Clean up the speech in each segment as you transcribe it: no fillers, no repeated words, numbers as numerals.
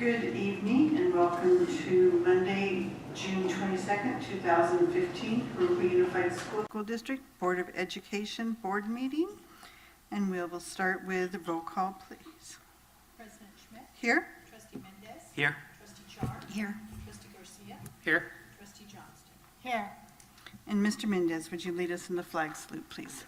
Good evening and welcome to Monday, June 22nd, 2015, Jurupa Unified School District Board of Education Board Meeting. And we will start with the roll call, please. President Schmidt. Here. Trustee Mendez. Here. Trustee Chard. Here. Trustee Garcia. Here. Trustee Johnston. Here. And Mr. Mendez, would you lead us in the flag salute, please?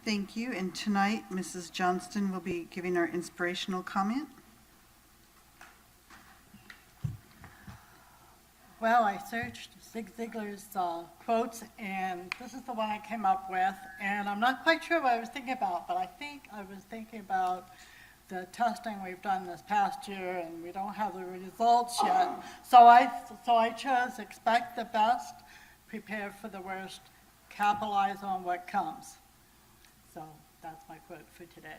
Thank you. And tonight, Mrs. Johnston will be giving our inspirational comment. Well, I searched Zig Ziglar's quotes, and this is the one I came up with. And I'm not quite sure what I was thinking about, but I think I was thinking about the testing we've done this past year, and we don't have the results yet. So I chose expect the best, prepare for the worst, capitalize on what comes. So that's my quote for today.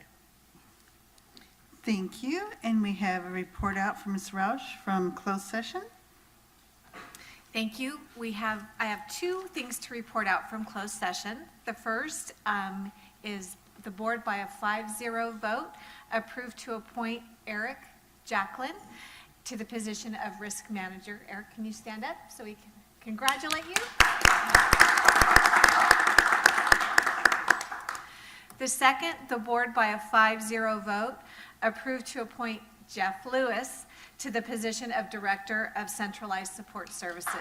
Thank you. And we have a report out from Ms. Rausch from closed session. Thank you. I have two things to report out from closed session. The first is the board by a 5-0 vote approved to appoint Eric Jacqueline to the position of risk manager. Eric, can you stand up so we can congratulate you? The second, the board by a 5-0 vote approved to appoint Jeff Lewis to the position of Director of Centralized Support Services.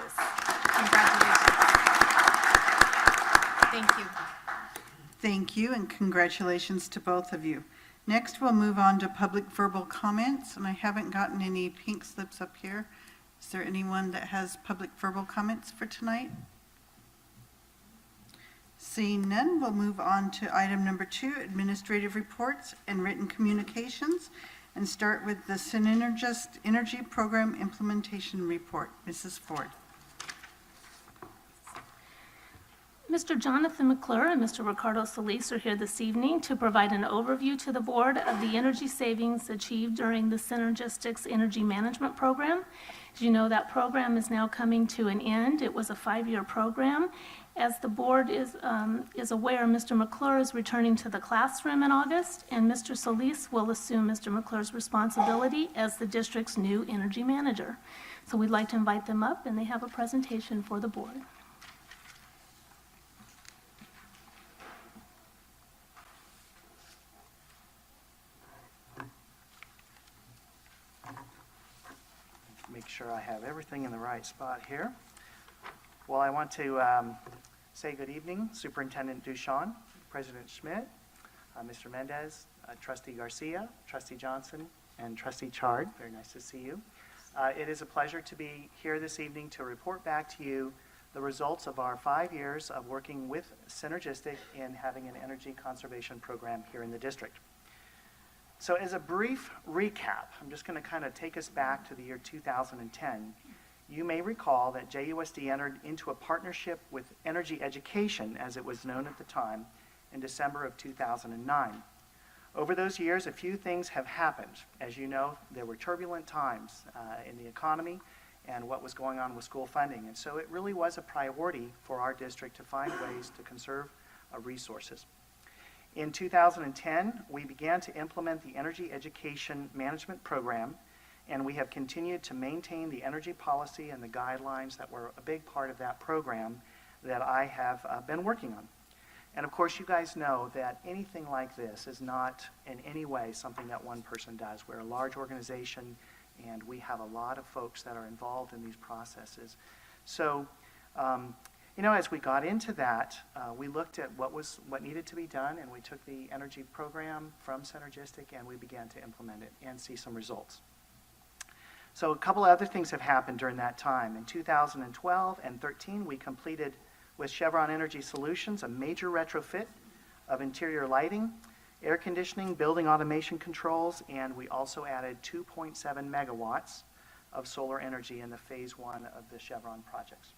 Congratulations. Thank you. Thank you, and congratulations to both of you. Next, we'll move on to public verbal comments, and I haven't gotten any pink slips up here. Is there anyone that has public verbal comments for tonight? Seeing none, we'll move on to item number 2, administrative reports and written communications, and start with the Synergist Energy Program Implementation Report. Mrs. Ford. Mr. Jonathan McClure and Mr. Ricardo Solis are here this evening to provide an overview to the board of the energy savings achieved during the Synergistics Energy Management Program. As you know, that program is now coming to an end. It was a 5-year program. As the board is aware, Mr. McClure is returning to the classroom in August, and Mr. Solis will assume Mr. McClure's responsibility as the district's new energy manager. So we'd like to invite them up, and they have a presentation for the board. Make sure I have everything in the right spot here. Well, I want to say good evening, Superintendent Duchamp, President Schmidt, Mr. Mendez, Trustee Garcia, Trustee Johnson, and Trustee Chard. Very nice to see you. It is a pleasure to be here this evening to report back to you the results of our 5 years of working with Synergistic in having an energy conservation program here in the district. So as a brief recap, I'm just going to kind of take us back to the year 2010. You may recall that JUSD entered into a partnership with Energy Education, as it was known at the time, in December of 2009. Over those years, a few things have happened. As you know, there were turbulent times in the economy and what was going on with school funding. And so it really was a priority for our district to find ways to conserve resources. In 2010, we began to implement the Energy Education Management Program, and we have continued to maintain the energy policy and the guidelines that were a big part of that program that I have been working on. And of course, you guys know that anything like this is not in any way something that one person does. We're a large organization, and we have a lot of folks that are involved in these processes. So, as we got into that, we looked at what needed to be done, and we took the energy program from Synergistic, and we began to implement it and see some results. So a couple of other things have happened during that time. In 2012 and 13, we completed with Chevron Energy Solutions a major retrofit of interior lighting, air conditioning, building automation controls, and we also added 2.7 megawatts of solar energy in the phase 1 of the Chevron projects.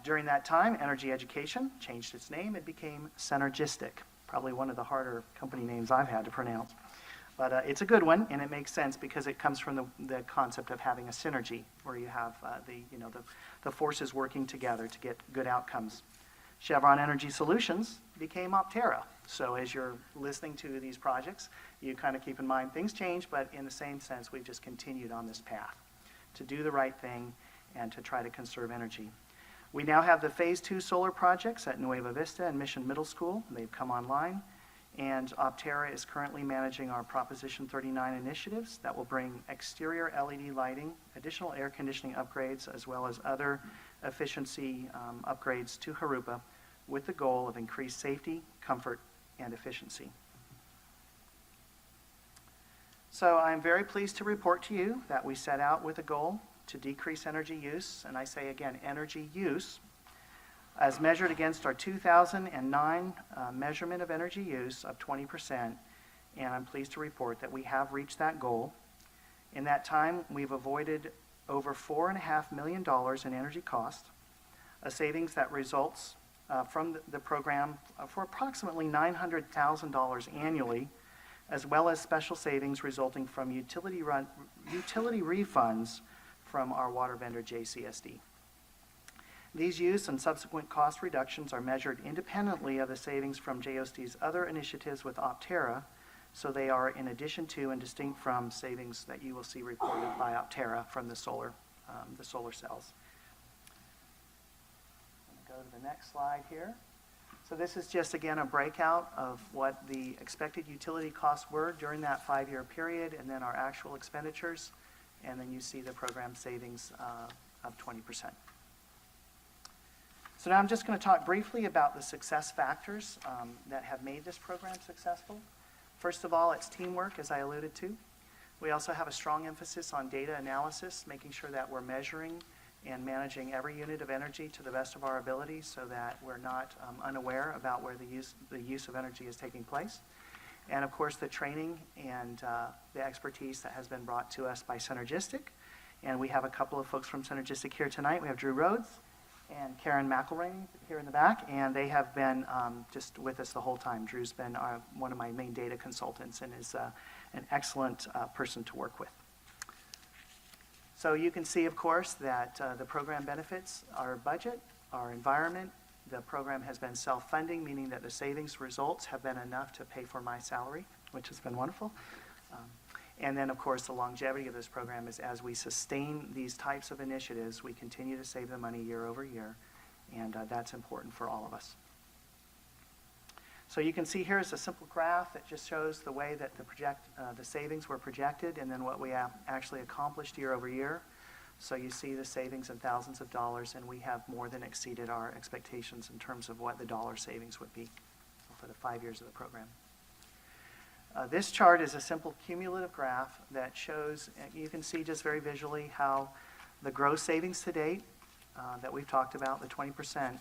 During that time, Energy Education changed its name and became Synergistic, probably one of the harder company names I've had to pronounce. But it's a good one, and it makes sense because it comes from the concept of having a synergy, where you have the forces working together to get good outcomes. Chevron Energy Solutions became Optera. So as you're listening to these projects, you kind of keep in mind things change, but in the same sense, we've just continued on this path to do the right thing and to try to conserve energy. We now have the Phase 2 solar projects at Nueva Vista and Mission Middle School. They've come online. And Optera is currently managing our Proposition 39 initiatives that will bring exterior LED lighting, additional air conditioning upgrades, as well as other efficiency upgrades to Jurupa with the goal of increased safety, comfort, and efficiency. So I'm very pleased to report to you that we set out with a goal to decrease energy use, and I say again, energy use, as measured against our 2009 measurement of energy use of 20%, and I'm pleased to report that we have reached that goal. In that time, we've avoided over $4.5 million in energy cost, a savings that results from the program for approximately $900,000 annually, as well as special savings resulting from utility refunds from our water vendor, JCSD. These use and subsequent cost reductions are measured independently of the savings from JOSD's other initiatives with Optera, so they are in addition to and distinct from savings that you will see reported by Optera from the solar cells. I'm going to go to the next slide here. So this is just, again, a breakout of what the expected utility costs were during that 5-year period, and then our actual expenditures, and then you see the program savings of 20%. So now I'm just going to talk briefly about the success factors that have made this program successful. First of all, it's teamwork, as I alluded to. We also have a strong emphasis on data analysis, making sure that we're measuring and managing every unit of energy to the best of our ability so that we're not unaware about where the use of energy is taking place. And of course, the training and the expertise that has been brought to us by Synergistic. And we have a couple of folks from Synergistic here tonight. We have Drew Rhodes and Karen McElrain here in the back, and they have been just with us the whole time. Drew's been one of my main data consultants and is an excellent person to work with. So you can see, of course, that the program benefits our budget, our environment. The program has been self-funding, meaning that the savings results have been enough to pay for my salary, which has been wonderful. And then, of course, the longevity of this program is as we sustain these types of initiatives, we continue to save the money year over year, and that's important for all of us. So you can see here is a simple graph that just shows the way that the savings were projected and then what we have actually accomplished year over year. So you see the savings in thousands of dollars, and we have more than exceeded our expectations in terms of what the dollar savings would be for the 5 years of the program. This chart is a simple cumulative graph that shows, you can see just very visually how the gross savings to date that we've talked about, the 20%.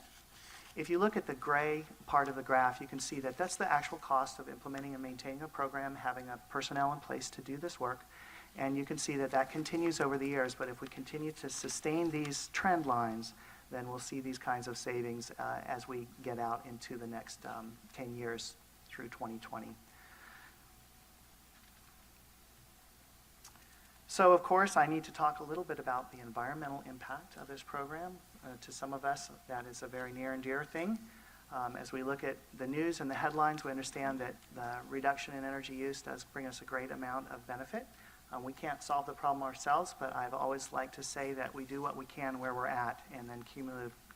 If you look at the gray part of the graph, you can see that that's the actual cost of implementing and maintaining a program, having a personnel in place to do this work. And you can see that that continues over the years, but if we continue to sustain these trend lines, then we'll see these kinds of savings as we get out into the next 10 years through 2020. So, of course, I need to talk a little bit about the environmental impact of this program. To some of us, that is a very near and dear thing. As we look at the news and the headlines, we understand that the reduction in energy use does bring us a great amount of benefit. We can't solve the problem ourselves, but I've always liked to say that we do what we can where we're at, and then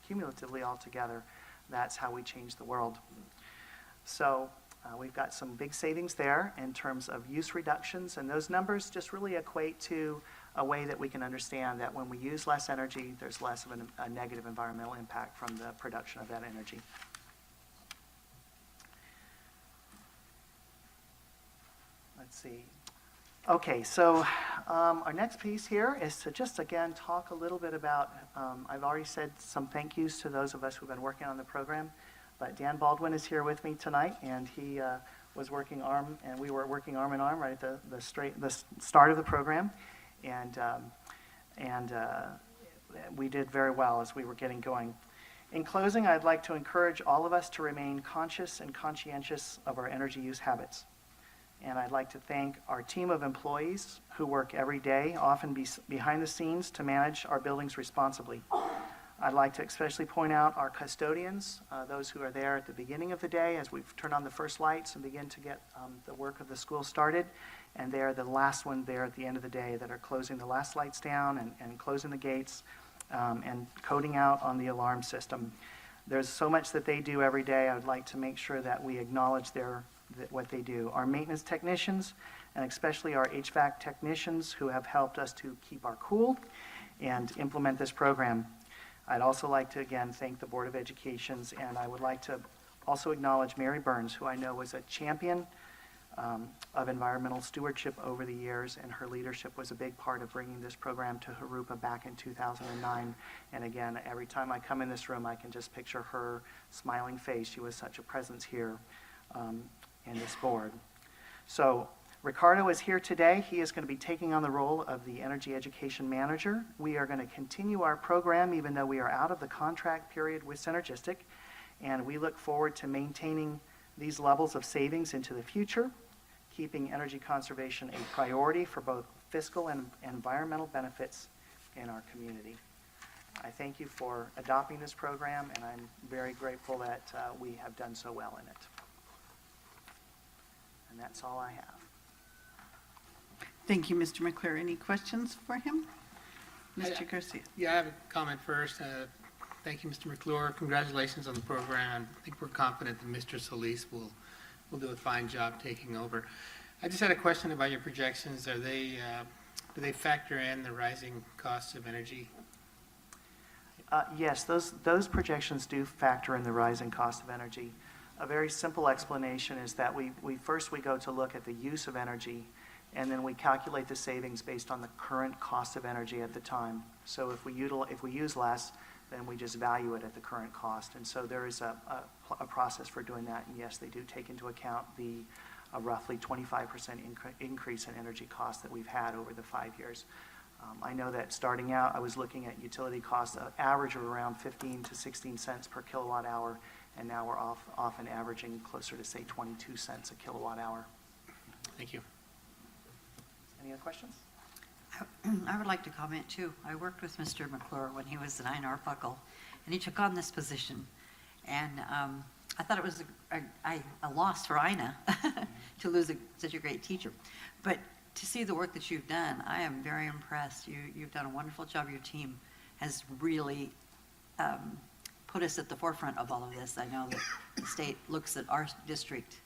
cumulatively all together, that's how we change the world. So we've got some big savings there in terms of use reductions, and those numbers just really equate to a way that we can understand that when we use less energy, there's less of a negative environmental impact from the production of that energy. Let's see. Okay, so our next piece here is to just, again, talk a little bit about, I've already said some thank yous to those of us who've been working on the program, but Dan Baldwin is here with me tonight, and he was working and we were working arm in arm right at the start of the program, and we did very well as we were getting going. In closing, I'd like to encourage all of us to remain conscious and conscientious of our energy use habits. And I'd like to thank our team of employees who work every day, often behind the scenes, to manage our buildings responsibly. I'd like to especially point out our custodians, those who are there at the beginning of the day as we've turned on the first lights and begin to get the work of the school started. And they're the last one there at the end of the day that are closing the last lights down and closing the gates and coding out on the alarm system. There's so much that they do every day. I would like to make sure that we acknowledge what they do. Our maintenance technicians, and especially our HVAC technicians who have helped us to keep our cool and implement this program. I'd also like to again thank the Board of Educations, and I would like to also acknowledge Mary Burns, who I know was a champion of environmental stewardship over the years, and her leadership was a big part of bringing this program to Jurupa back in 2009. And again, every time I come in this room, I can just picture her smiling face. She was such a presence here in this board. So Ricardo is here today. He is going to be taking on the role of the Energy Education Manager. We are going to continue our program even though we are out of the contract period with Synergistic, and we look forward to maintaining these levels of savings into the future, keeping energy conservation a priority for both fiscal and environmental benefits in our community. I thank you for adopting this program, and I'm very grateful that we have done so well in it. And that's all I have. Thank you, Mr. McClure. Any questions for him? Mr. Garcia. Yeah, I have a comment first. Thank you, Mr. McClure. Congratulations on the program. I think we're confident that Mr. Solis will do a fine job taking over. I just had a question about your projections. Are they, do they factor in the rising costs of energy? Yes, those projections do factor in the rising cost of energy. A very simple explanation is that we first go to look at the use of energy, and then we calculate the savings based on the current cost of energy at the time. So if we use less, then we just value it at the current cost. And so there is a process for doing that. And yes, they do take into account the roughly 25% increase in energy costs that we've had over the 5 years. I know that starting out, I was looking at utility costs, an average of around 15 to 16 cents per kilowatt hour, and now we're often averaging closer to, say, 22 cents a kilowatt hour. Thank you. Any other questions? I would like to comment too. I worked with Mr. McClure when he was at Einar Buckle, and he took on this position. And I thought it was a loss for Ina to lose such a great teacher. But to see the work that you've done, I am very impressed. You've done a wonderful job. Your team has really put us at the forefront of all of this. I know that the state looks at our district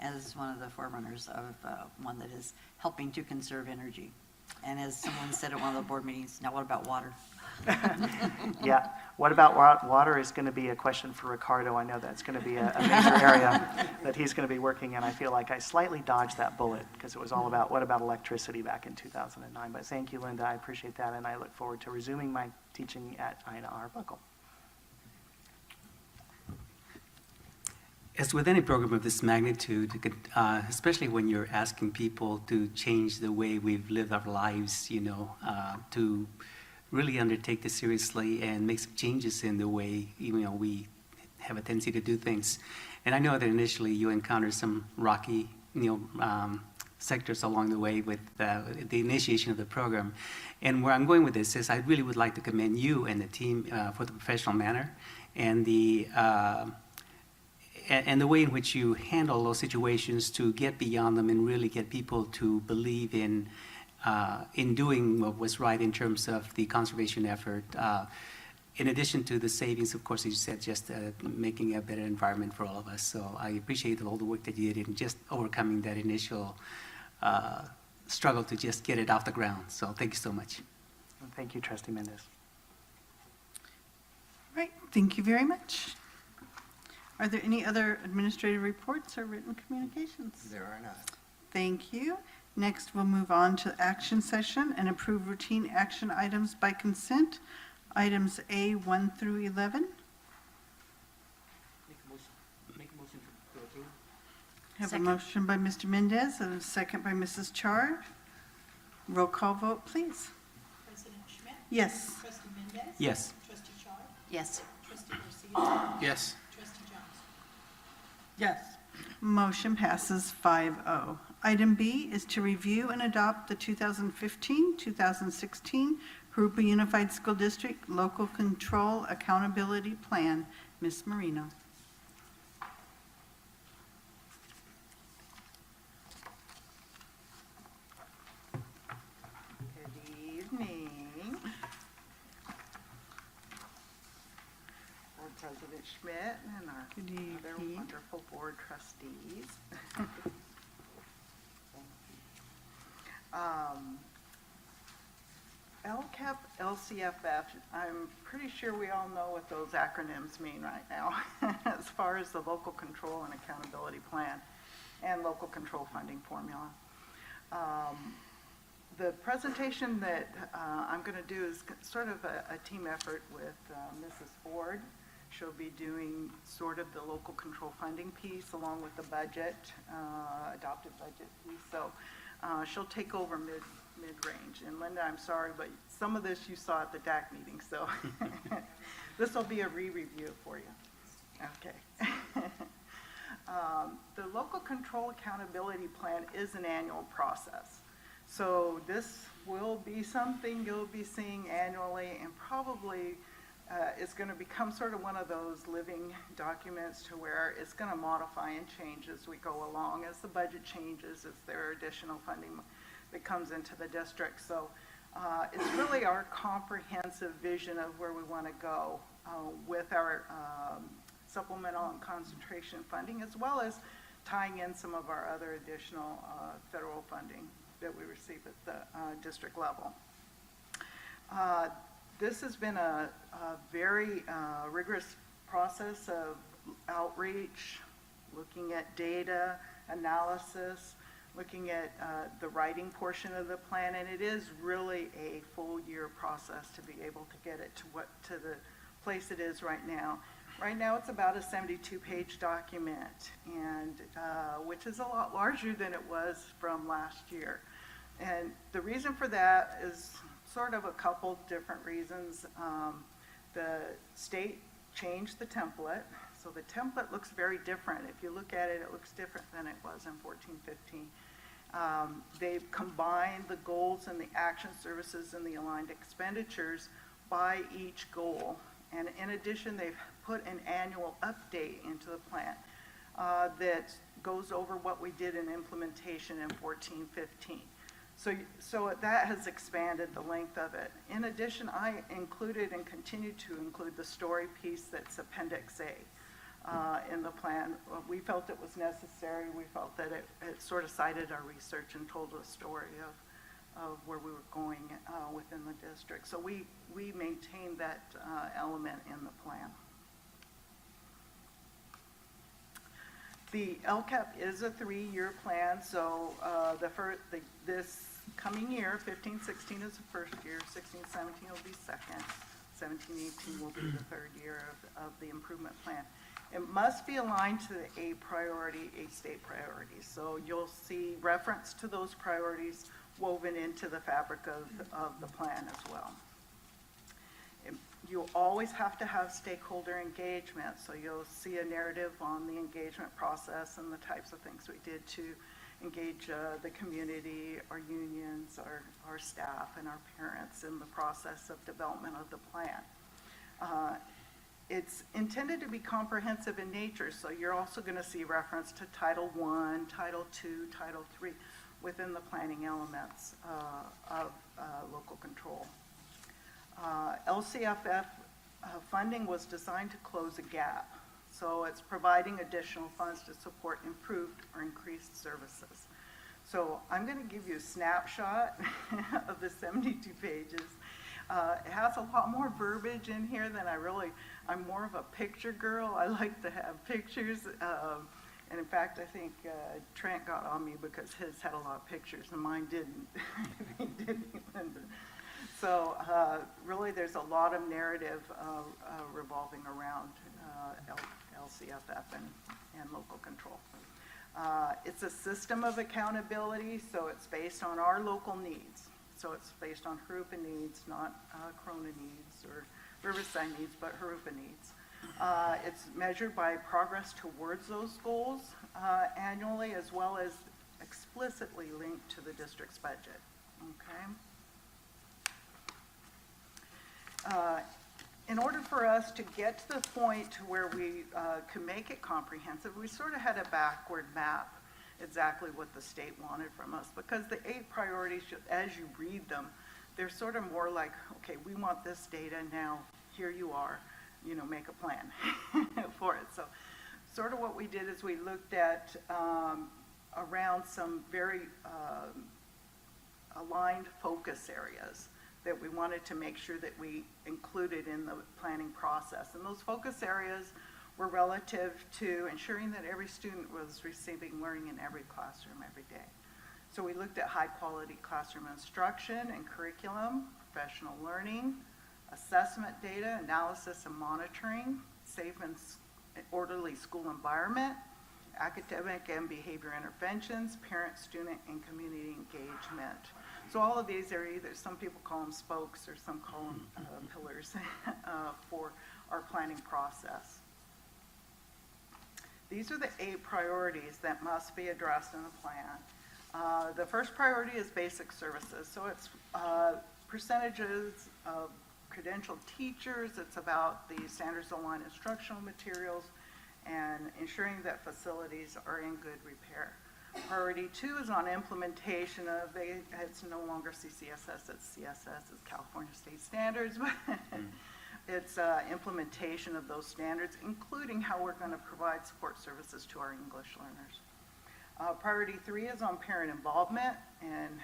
as one of the forerunners of one that is helping to conserve energy. And as someone said at one of the board meetings, now what about water? Yeah, what about water is going to be a question for Ricardo. I know that's going to be a major area that he's going to be working in. I feel like I slightly dodged that bullet because it was all about what about electricity back in 2009. But thank you, Linda. I appreciate that, and I look forward to resuming my teaching at Einar Buckle. As with any program of this magnitude, especially when you're asking people to change the way we've lived our lives, to really undertake this seriously and make some changes in the way we have a tendency to do things. And I know that initially you encountered some rocky sectors along the way with the initiation of the program. And where I'm going with this is I really would like to commend you and the team for the professional manner and the way in which you handle those situations to get beyond them and really get people to believe in doing what was right in terms of the conservation effort. In addition to the savings, of course, as you said, just making a better environment for all of us. So I appreciate all the work that you did in just overcoming that initial struggle to just get it off the ground. So thank you so much. Thank you, Trustee Mendez. Right, thank you very much. Are there any other administrative reports or written communications? There are not. Thank you. Next, we'll move on to action session and approve routine action items by consent. Items A 1 through 11. Make a motion to approve. Have Second. a motion by Mr. Mendez and a second by Mrs. Char. Roll call vote, please. President Schmidt? Yes. Trustee Mendez? Yes. Trustee Char? Yes. Trustee Garcia? Garcia. Yes. Trustee Johnston. Yes. Motion passes 5-0. Item B is to review and adopt the 2015-2016 Jurupa Unified School District Local Control Accountability Plan. Ms. Marino. Good evening. Board President Schmidt and our Good other evening. wonderful board trustees. LCAP, LCFF, I'm pretty sure we all know what those acronyms mean right now as far as the local control and accountability plan and local control funding formula. The presentation that I'm going to do is sort of a team effort with Mrs. Ford. She'll be doing sort of the local control funding piece along with the budget, adopted budget piece. So she'll take over mid-range. And Linda, I'm sorry, but some of this you saw at the DAC meeting, so this will be a re-review for you. Okay. The local control accountability plan is an annual process. So this will be something you'll be seeing annually, and probably it's going to become sort of one of those living documents to where it's going to modify and change as we go along, as the budget changes, as there are additional funding that comes into the district. So it's really our comprehensive vision of where we want to go with our supplemental and concentration funding, as well as tying in some of our other additional federal funding that we receive at the district level. This has been a very rigorous process of outreach, looking at data, analysis, looking at the writing portion of the plan, and it is really a full year process to be able to get it to the place it is right now. Right now, it's about a 72-page document, and which is a lot larger than it was from last year. And the reason for that is sort of a couple different reasons. The state changed the template, so the template looks very different. If you look at it, it looks different than it was in 14-15. They've combined the goals and the action services and the aligned expenditures by each goal. And in addition, they've put an annual update into the plan that goes over what we did in implementation in 14-15. So that has expanded the length of it. In addition, I included and continue to include the story piece that's Appendix A in the plan. We felt it was necessary. We felt that it sort of cited our research and told a story of where we were going within the district. So we maintained that element in the plan. The LCAP is a 3-year plan, so this coming year, 15-16 is the first year, 16-17 will be second, 17-18 will be the third year of the improvement plan. It must be aligned to the A state priorities. So you'll see reference to those priorities woven into the fabric of the plan as well. You always have to have stakeholder engagement, so you'll see a narrative on the engagement process and the types of things we did to engage the community, our unions, our staff, and our parents in the process of development of the plan. It's intended to be comprehensive in nature, so you're also going to see reference to Title I, Title II, Title III within the planning elements of local control. LCFF funding was designed to close a gap, so it's providing additional funds to support improved or increased services. So I'm going to give you a snapshot of the 72 pages. It has a lot more verbiage in here than I'm more of a picture girl. I like to have pictures. And in fact, I think Trent got on me because his had a lot of pictures and mine didn't. He didn't. So really there's a lot of narrative revolving around LCFF and local control. It's a system of accountability, so it's based on our local needs. So it's based on Jurupa needs, not Corona needs or Riverside needs, but Jurupa needs. It's measured by progress towards those goals annually, as well as explicitly linked to the district's budget, okay? In order for us to get to the point where we can make it comprehensive, we sort of had a backward map exactly what the state wanted from us, because the 8 priorities, as you read them, they're sort of more like, okay, we want this data now, here you are, you know, make a plan for it. So sort of what we did is we looked at around some very aligned focus areas that we wanted to make sure that we included in the planning process. And those focus areas were relative to ensuring that every student was receiving learning in every classroom every day. So we looked at high quality classroom instruction and curriculum, professional learning, assessment data, analysis and monitoring, safe and orderly school environment, academic and behavior interventions, parent, student, and community engagement. So all of these are either, some people call them spokes or some call them pillars for our planning process. These are the 8 priorities that must be addressed in the plan. The first priority is basic services. So it's percentages of credentialed teachers. It's about the standards aligned instructional materials and ensuring that facilities are in good repair. Priority 2 is on implementation of, it's no longer CCSS, it's CSS, it's California State Standards, but it's implementation of those standards, including how we're going to provide support services to our English learners. Priority 3 is on parent involvement and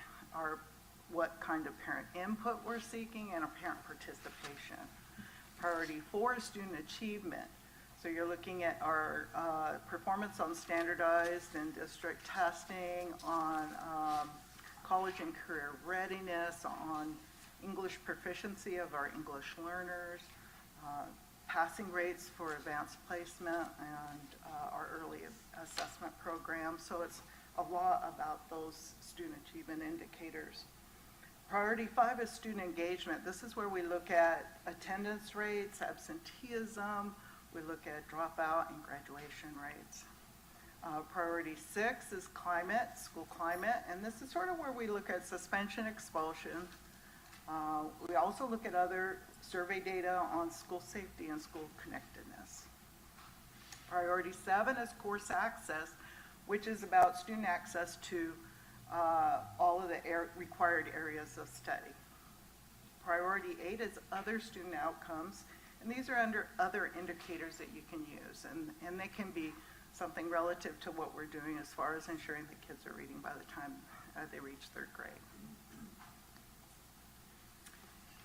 what kind of parent input we're seeking and our parent participation. Priority 4 is student achievement. So you're looking at our performance on standardized and district testing, on college and career readiness, on English proficiency of our English learners, passing rates for advanced placement, and our early assessment program. So it's a lot about those student achievement indicators. Priority 5 is student engagement. This is where we look at attendance rates, absenteeism, we look at dropout and graduation rates. Priority 6 is climate, school climate, and this is sort of where we look at suspension, expulsion. We also look at other survey data on school safety and school connectedness. Priority 7 is course access, which is about student access to all of the required areas of study. Priority 8 is other student outcomes. And these are under other indicators that you can use, and they can be something relative to what we're doing as far as ensuring that kids are reading by the time they reach 3rd grade.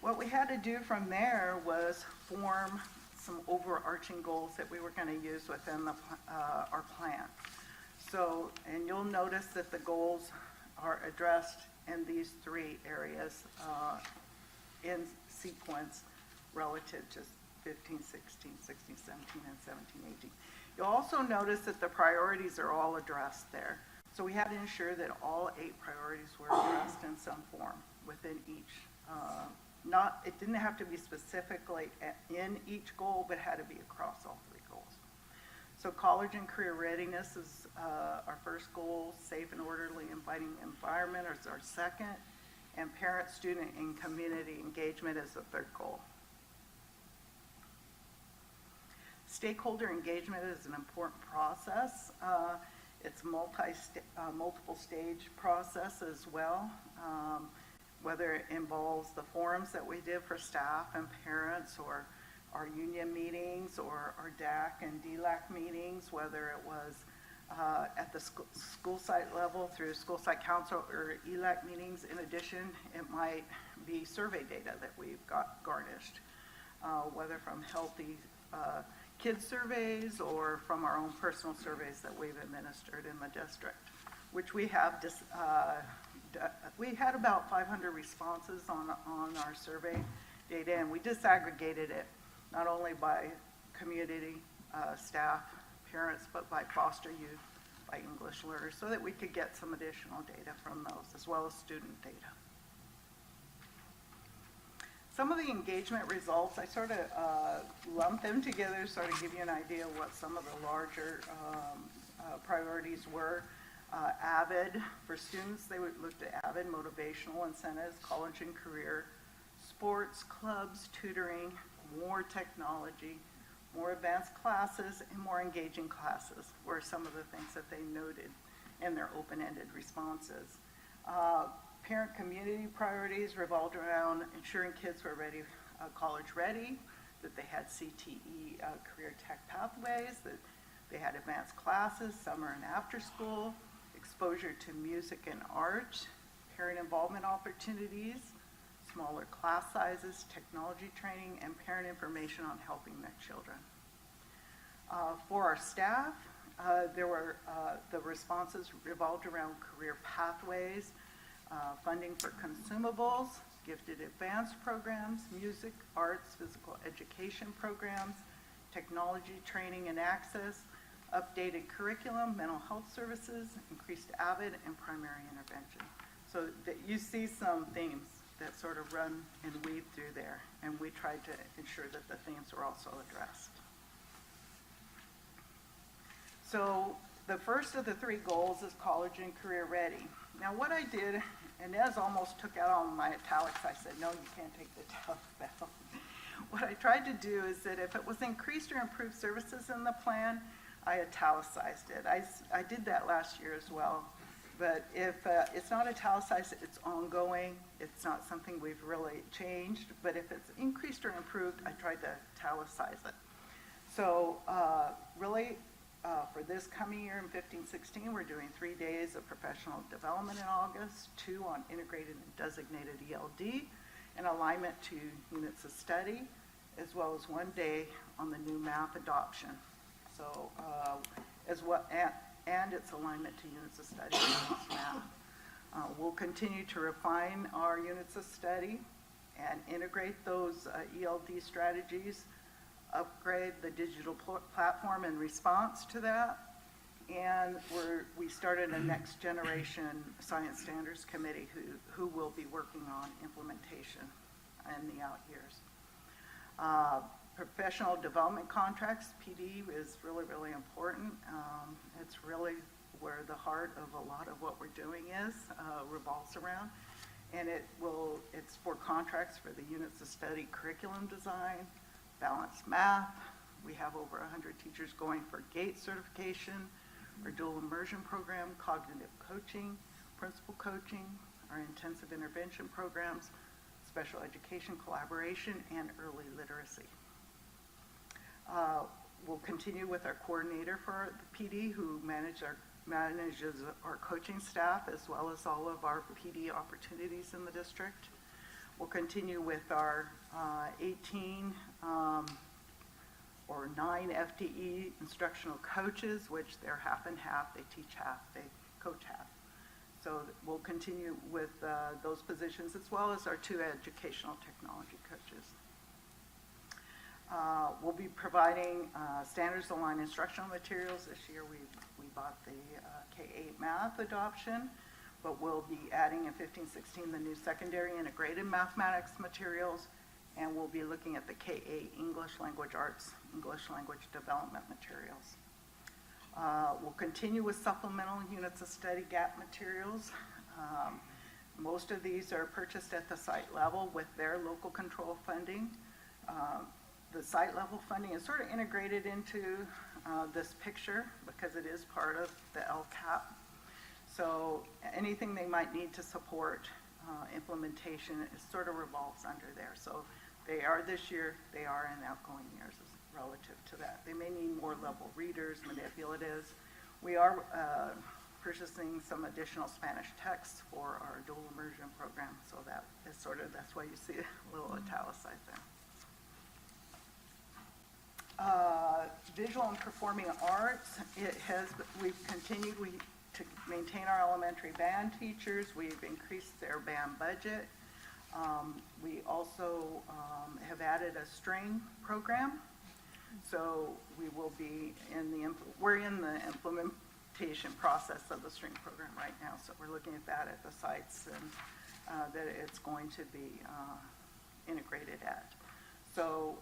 What we had to do from there was form some overarching goals that we were going to use within our plan. So, and you'll notice that the goals are addressed in these 3 areas in sequence relative to 15, 16, 16, 17, and 17, 18. You'll also notice that the priorities are all addressed there. So we had to ensure that all 8 priorities were addressed in some form within each. It didn't have to be specifically in each goal, but had to be across all 3 goals. So college and career readiness is our first goal. Safe and orderly inviting environment is our second. And parent, student, and community engagement is the 3rd goal. Stakeholder engagement is an important process. It's multiple stage process as well, whether it involves the forums that we did for staff and parents, or our union meetings, or our DAC and DLAC meetings, whether it was at the school site level through school site council or ELAC meetings. In addition, it might be survey data that we've got garnished, whether from healthy kids surveys or from our own personal surveys that we've administered in the district, which we have we had about 500 responses on our survey data, and we disaggregated it not only by community, staff, parents, but by foster youth, by English learners, so that we could get some additional data from those, as well as student data. Some of the engagement results, I sort of lumped them together, sort of give you an idea of what some of the larger priorities were. AVID, for students, they looked at AVID, motivational incentives, college and career, sports, clubs, tutoring, more technology, more advanced classes, and more engaging classes were some of the things that they noted in their open-ended responses. Parent community priorities revolved around ensuring kids were ready, college ready, that they had CTE career tech pathways, that they had advanced classes, summer and after school, exposure to music and art, parent involvement opportunities, smaller class sizes, technology training, and parent information on helping their children. For our staff, the responses revolved around career pathways, funding for consumables, gifted advanced programs, music, arts, physical education programs, technology training and access, updated curriculum, mental health services, increased AVID, and primary intervention. So that you see some themes that sort of run and weave through there, and we tried to ensure that the themes were also addressed. So the first of the three goals is college and career ready. Now what I did, Inez almost took out all my italics. I said, no, you can't take the italics out. What I tried to do is that if it was increased or improved services in the plan, I italicized it. I did that last year as well. But if it's not italicized, it's ongoing. It's not something we've really changed. But if it's increased or improved, I tried to italicize it. So really, for this coming year in 15-16, we're doing 3 days of professional development in August, 2 on integrated and designated ELD, and alignment to units of study, as well as 1 day on the new math adoption. So and its alignment to units of study and math. We'll continue to refine our units of study and integrate those ELD strategies, upgrade the digital platform in response to that, and we started a next generation science standards committee who will be working on implementation in the out years. Professional development contracts, PD, is really, really important. It's really where the heart of a lot of what we're doing revolves around. And it's for contracts for the units of study curriculum design, balanced math. We have over 100 teachers going for GATE certification, our dual immersion program, cognitive coaching, principal coaching, our intensive intervention programs, special education collaboration, and early literacy. We'll continue with our coordinator for the PD who manages our coaching staff as well as all of our PD opportunities in the district. We'll continue with our 18 or 9 FTE instructional coaches, which they're half and half. They teach half, they coach half. So we'll continue with those positions as well as our 2 educational technology coaches. We'll be providing standards aligned instructional materials. This year we bought the K-8 math adoption, but we'll be adding in 15-16 the new secondary integrated mathematics materials, and we'll be looking at the K-8 English language arts, English language development materials. We'll continue with supplemental units of study gap materials. Most of these are purchased at the site level with their local control funding. The site level funding is sort of integrated into this picture because it is part of the LCAP. So anything they might need to support implementation, it sort of revolves under there. So they are this year, they are in outgoing years relative to that. They may need more level readers, manipulatives. We are purchasing some additional Spanish texts for our dual immersion program. So that is that's why you see a little italicized there. Visual and performing arts, we've continued to maintain our elementary band teachers. We've increased their band budget. We also have added a string program. So we will be we're in the implementation process of the string program right now. So we're looking at that at the sites and that it's going to be integrated at. So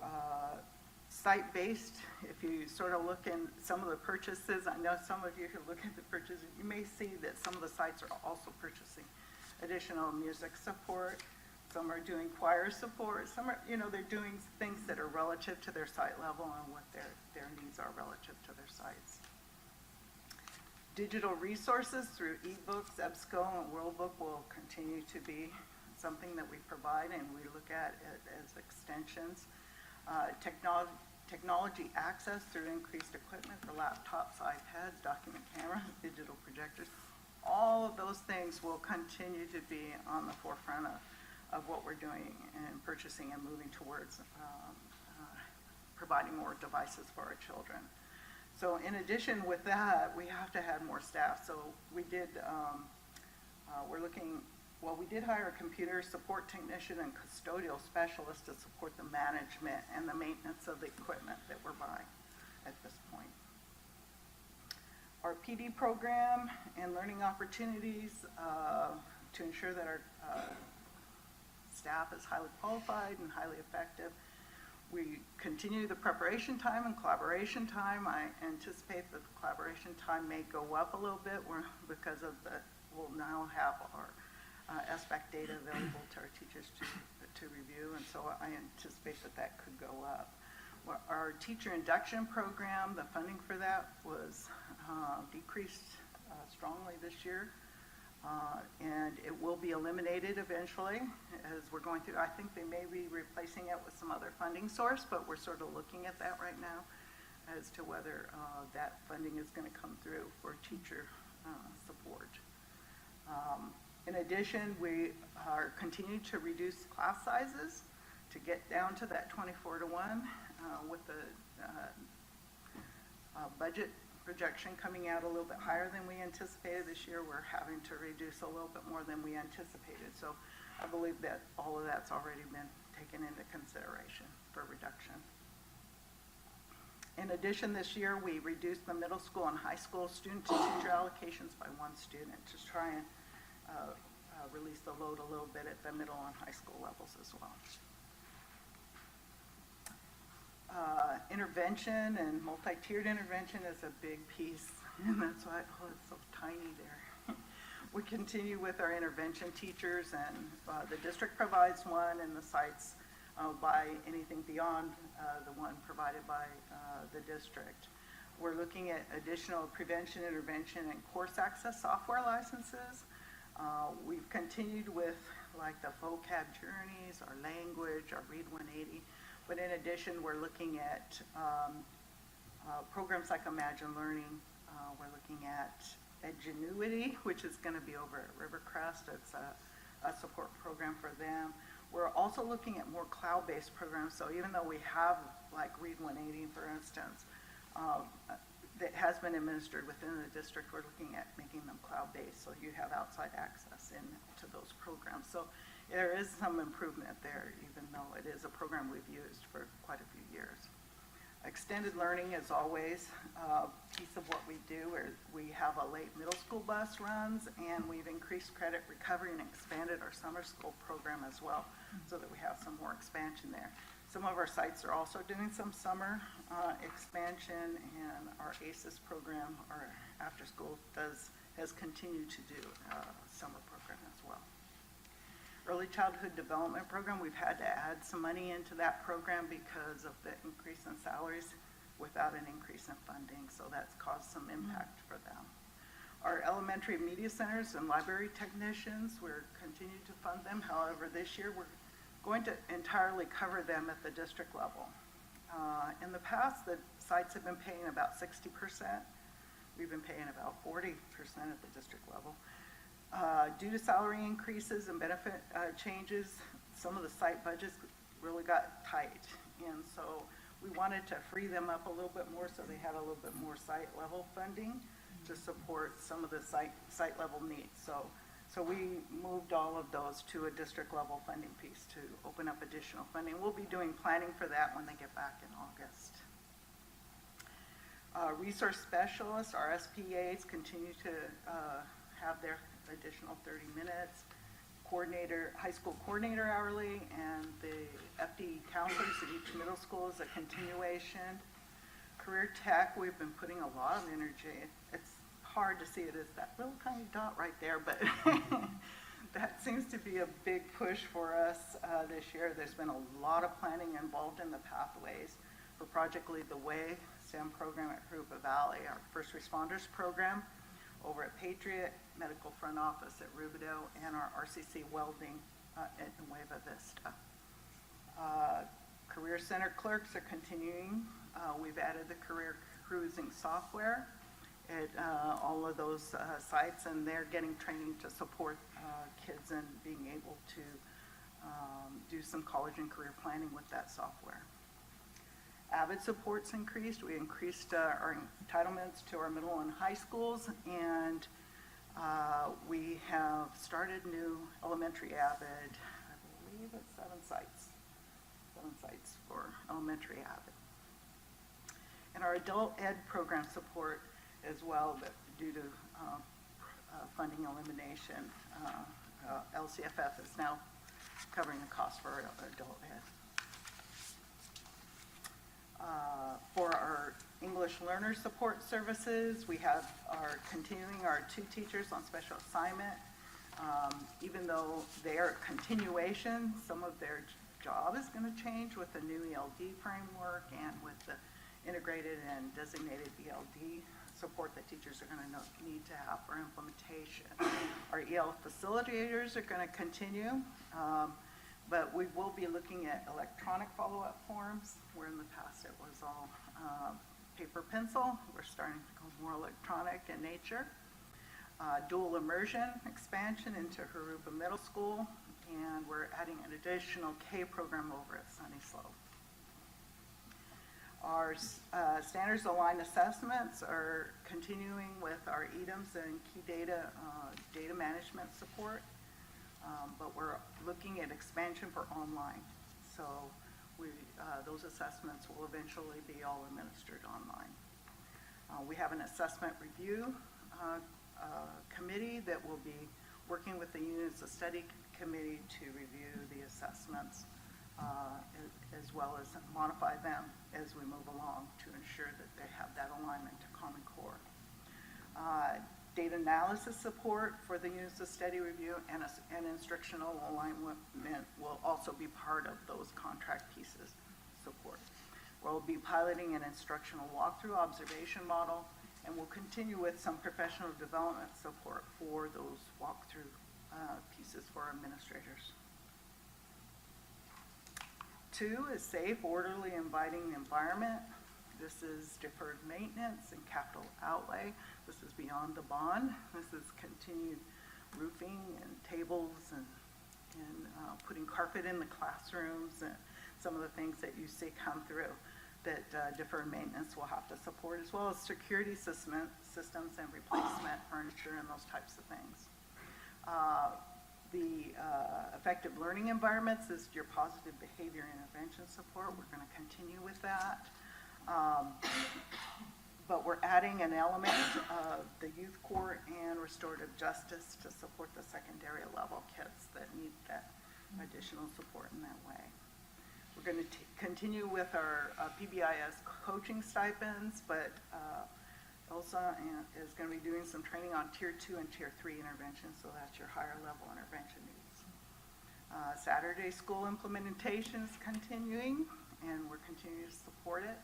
site-based, if you sort of look in some of the purchases, I know some of you who look at the purchases, you may see that some of the sites are also purchasing additional music support. Some are doing choir support. Some are, they're doing things that are relative to their site level and what their needs are relative to their sites. Digital resources through ebooks, EBSCO, and WorldBook will continue to be something that we provide and we look at it as extensions. Technology access through increased equipment for laptops, iPads, document cameras, digital projectors. All of those things will continue to be on the forefront of what we're doing and purchasing and moving towards providing more devices for our children. So in addition with that, we have to have more staff. So we did, we did hire a computer support technician and custodial specialist to support the management and the maintenance of the equipment that we're buying at this point. Our PD program and learning opportunities to ensure that our staff is highly qualified and highly effective. We continue the preparation time and collaboration time. I anticipate that the collaboration time may go up a little bit because we'll now have our SBAC data available to our teachers to review, and so I anticipate that could go up. Our teacher induction program, the funding for that was decreased strongly this year. And it will be eliminated eventually as we're going through. I think they may be replacing it with some other funding source, but we're sort of looking at that right now as to whether that funding is going to come through for teacher support. In addition, we are continuing to reduce class sizes to get down to that 24-1 with the budget projection coming out a little bit higher than we anticipated this year. We're having to reduce a little bit more than we anticipated. So I believe that all of that's already been taken into consideration for reduction. In addition, this year we reduced the middle school and high school student-to-teacher allocations by one student to try and release the load a little bit at the middle and high school levels as well. Intervention and multi-tiered intervention is a big piece, and that's why, it's so tiny there. We continue with our intervention teachers, and the district provides one, and the sites buy anything beyond the one provided by the district. We're looking at additional prevention, intervention, and course access software licenses. We've continued with like the vocab journeys, our language, our Read 180. But in addition, we're looking at programs like Imagine Learning. We're looking at Edgenuity, which is going to be over at Rivercrest. It's a support program for them. We're also looking at more cloud-based programs. So even though we have like Read 180, for instance, that has been administered within the district, we're looking at making them cloud-based so you have outside access into those programs. So there is some improvement there, even though it is a program we've used for quite a few years. Extended learning is always a piece of what we do. We have a late middle school bus runs, and we've increased credit recovery and expanded our summer school program as well, so that we have some more expansion there. Some of our sites are also doing some summer expansion, and our ACES program, our after school, has continued to do a summer program as well. Early Childhood Development Program, we've had to add some money into that program because of the increase in salaries without an increase in funding, so that's caused some impact for them. Our elementary media centers and library technicians, we're continuing to fund them. However, this year we're going to entirely cover them at the district level. In the past, the sites have been paying about 60%. We've been paying about 40% at the district level. Due to salary increases and benefit changes, some of the site budgets really got tight. And so we wanted to free them up a little bit more so they had a little bit more site level funding to support some of the site level needs. So we moved all of those to a district level funding piece to open up additional funding. We'll be doing planning for that when they get back in August. Resource specialists, our SPAs, continue to have their additional 30 minutes. coordinator, high school coordinator hourly, and the FD counselors at each middle school is a continuation. Career tech, we've been putting a lot of energy. It's hard to see it as that little tiny dot right there, but that seems to be a big push for us this year. There's been a lot of planning involved in the pathways for Project Lead the Way, STEM program at Jurupa Valley, our first responders program over at Patriot, medical front office at Rubidoux, and our RCC welding at Nueva Vista. Career Center clerks are continuing. We've added the career cruising software at all of those sites, and they're getting training to support kids in being able to do some college and career planning with that software. Avid support's increased. We increased our entitlements to our middle and high schools, and we have started new elementary Avid. I believe it's 7 sites for elementary Avid. And our adult ed program support as well, but due to funding elimination, LCFF is now covering the cost for our adult ed. For our English learner support services, we are continuing our 2 teachers on special assignment. Even though they are a continuation, some of their job is going to change with the new ELD framework and with the integrated and designated ELD support that teachers are going to need to have for implementation. Our EL facilitators are going to continue. But we will be looking at electronic follow-up forms, where in the past it was all paper pencil. We're starting to go more electronic in nature. Dual immersion expansion into Jurupa Middle School, and we're adding an additional K program over at Sunny Slope. Our standards aligned assessments are continuing with our EDMs and key data management support. But we're looking at expansion for online. So those assessments will eventually be all administered online. We have an assessment review committee that will be working with the units of study committee to review the assessments as well as modify them as we move along to ensure that they have that alignment to Common Core. Data analysis support for the units of study review and instructional alignment will also be part of those contract pieces support. We'll be piloting an instructional walkthrough observation model, and we'll continue with some professional development support for those walkthrough pieces for administrators. 2 is safe, orderly, inviting environment. This is deferred maintenance and capital outlay. This is beyond the bond. This is continued roofing and tables and putting carpet in the classrooms and some of the things that you see come through that deferred maintenance will have to support, as well as security systems and replacement furniture and those types of things. The effective learning environments is your positive behavior intervention support. We're going to continue with that. But we're adding an element of the youth court and restorative justice to support the secondary level kids that need that additional support in that way. We're going to continue with our PBIS coaching stipends, but Elsa is going to be doing some training on Tier 2 and Tier 3 interventions, so that's your higher level intervention needs. Saturday school implementation is continuing, and we're continuing to support it.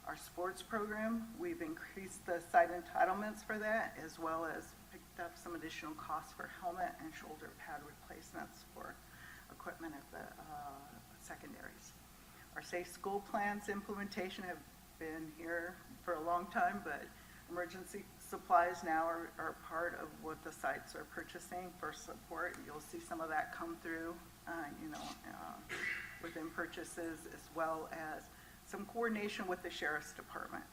Our sports program, we've increased the site entitlements for that, as well as picked up some additional costs for helmet and shoulder pad replacements for equipment at the secondaries. Our safe school plans implementation have been here for a long time, but emergency supplies now are part of what the sites are purchasing for support. You'll see some of that come through, within purchases, as well as some coordination with the Sheriff's Department.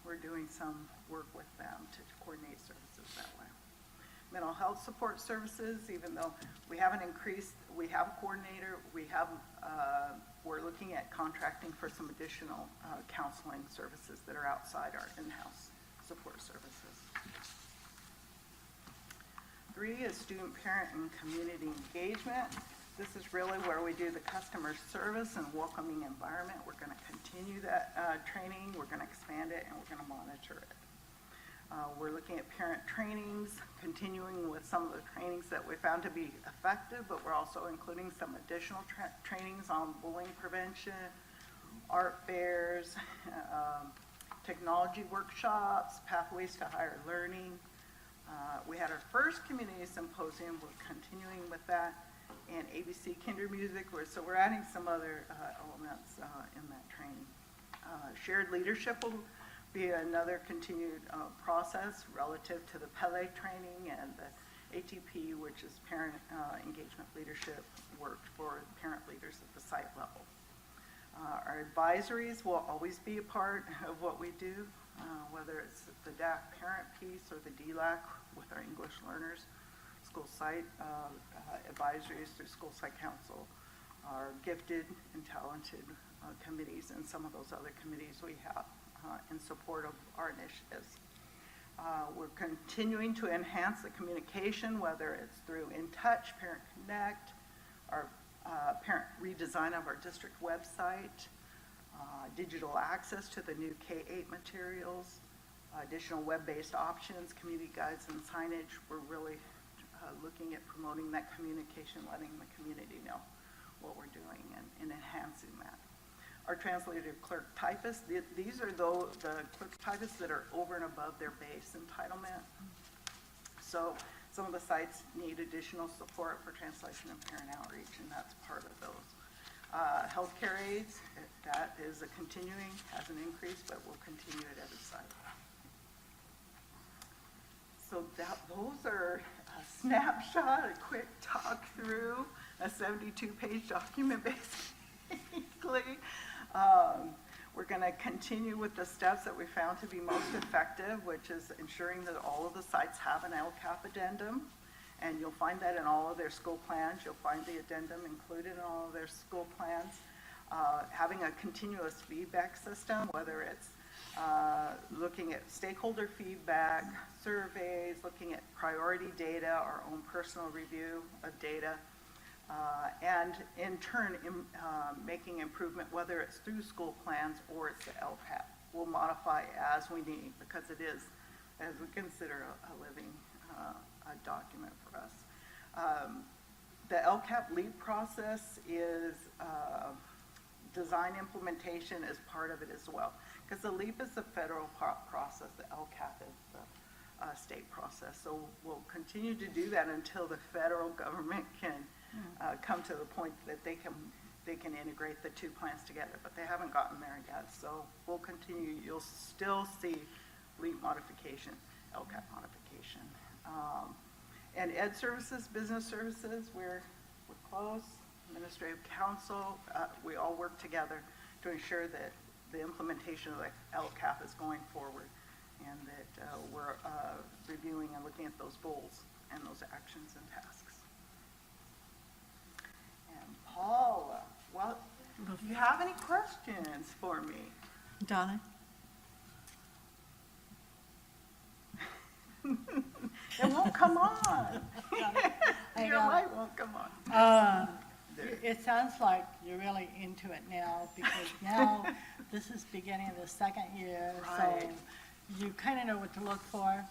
We're doing some work with them to coordinate services that way. Mental health support services, even though we haven't increased, we have a coordinator, we're looking at contracting for some additional counseling services that are outside our in-house support services. 3 is student, parent, and community engagement. This is really where we do the customer service and welcoming environment. We're going to continue that training, we're going to expand it, and we're going to monitor it. We're looking at parent trainings, continuing with some of the trainings that we found to be effective, but we're also including some additional trainings on bullying prevention, art fairs, technology workshops, pathways to higher learning. We had our first community symposium, we're continuing with that, and ABC Kinder Music, so we're adding some other elements in that training. Shared leadership will be another continued process relative to the Pele training and the ATP, which is parent engagement leadership work for parent leaders at the site level. Our advisories will always be a part of what we do, whether it's the DAC parent piece or the DLAC with our English learners, school site advisories through school site council, our gifted and talented committees, and some of those other committees we have in support of our initiatives. We're continuing to enhance the communication, whether it's through In Touch, Parent Connect, our parent redesign of our district website, digital access to the new K-8 materials, additional web-based options, community guides, and signage. We're really looking at promoting that communication, letting the community know what we're doing and enhancing that. Our translated clerk typists, these are the clerk typists that are over and above their base entitlement. So some of the sites need additional support for translation and parent outreach, and that's part of those. Healthcare aides, that is a continuing, hasn't increased, but will continue at every site. So those are a snapshot, a quick talk through a 72-page document basically. We're going to continue with the steps that we found to be most effective, which is ensuring that all of the sites have an LCAP addendum, and you'll find that in all of their school plans. You'll find the addendum included in all of their school plans. Having a continuous feedback system, whether it's looking at stakeholder feedback, surveys, looking at priority data, our own personal review of data, and in turn, making improvement, whether it's through school plans or it's the LCAP. We'll modify as we need because it is, as we consider a living document for us. The LCAP LEAP process is design implementation as part of it as well, because the LEAP is the federal process, the LCAP is the state process. So we'll continue to do that until the federal government can come to the point that they can integrate the two plans together, but they haven't gotten there yet. So we'll continue. You'll still see LEAP modification, LCAP modification. And Ed Services, Business Services, we're close. Administrative Council, we all work together to ensure that the implementation of the LCAP is going forward, and that we're reviewing and looking at those goals and those actions and tasks. And Paula, well, do you have any questions for me? Donna? It won't come on. Your know. light won't come on. It sounds like you're really into it now, because now this is beginning of the second year, Right. so you kind of know what to look for.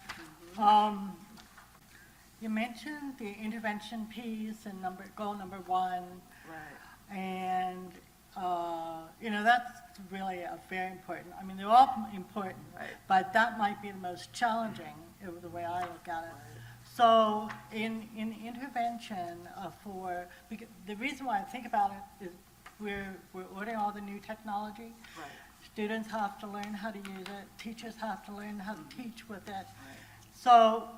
You mentioned the intervention piece and goal number 1, Right. and that's really a very important. I mean, they're all important, Right. but that might be the most challenging, the way I look at it. So in intervention the reason why I think about it is we're ordering all the new technology. Right. Students have to learn how to use it. Teachers have to learn how to teach with it. Right. So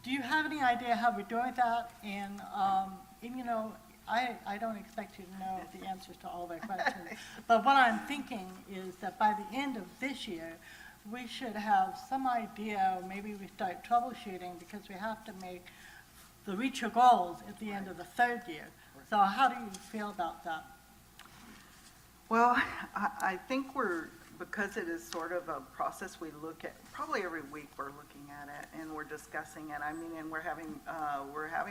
do you have any idea how we're doing that? And I don't expect you to know the answers to all their questions. But what I'm thinking is that by the end of this year, we should have some idea, or maybe we start troubleshooting, because we have to reach your goals at the end of the 3rd year. So how do you feel about that? Well, I think we're because it is sort of a process we look at, probably every week we're looking at it and we're discussing it. I mean, and we're having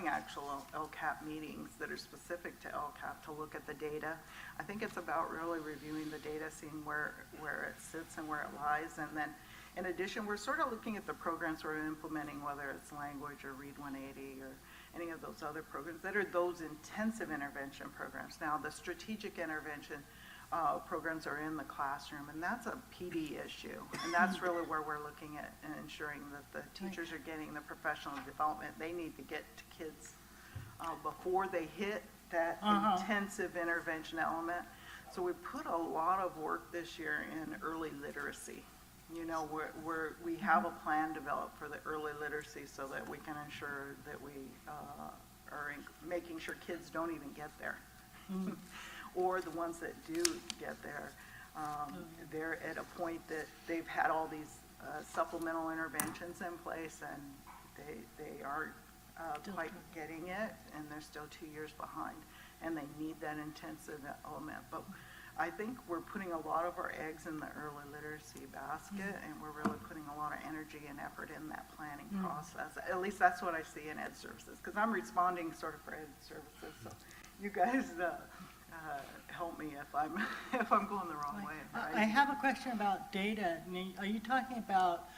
actual LCAP meetings that are specific to LCAP to look at the data. I think it's about really reviewing the data, seeing where it sits and where it lies. And then in addition, we're sort of looking at the programs we're implementing, whether it's language or Read 180 or any of those other programs that are those intensive intervention programs. Now, the strategic intervention programs are in the classroom, and that's a PD issue. And that's really where we're looking at and ensuring that the teachers are getting the professional development they need to get to kids before they hit that intensive intervention element. So we put a lot of work this year in early literacy. You know, we have a plan developed for the early literacy so that we can ensure that we are making sure kids don't even get there. Or the ones that do get there, they're at a point that they've had all these supplemental interventions in place and they aren't quite getting it, and they're still 2 years behind, and they need that intensive element. But I think we're putting a lot of our eggs in the early literacy basket, and we're really putting a lot of energy and effort in that planning process. At least that's what I see in ed services, because I'm responding sort of for ed services. So you guys help me if I'm going the wrong way. I have a question about data. Are you talking about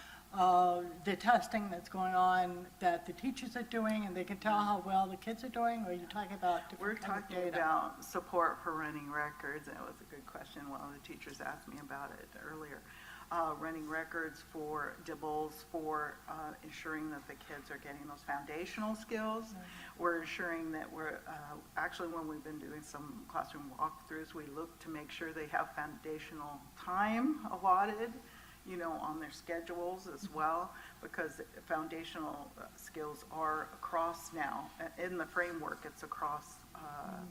the testing that's going on that the teachers are doing and they can tell how well the kids are doing, or are you talking about We're different kind of talking data? about support for running records, and it was a good question. One of the teachers asked me about it earlier. Running records for DIBELS, for ensuring that the kids are getting those foundational skills. We're ensuring that we're, actually when we've been doing some classroom walkthroughs, we look to make sure they have foundational time allotted, you know, on their schedules as well, because foundational skills are across now. In the framework, it's across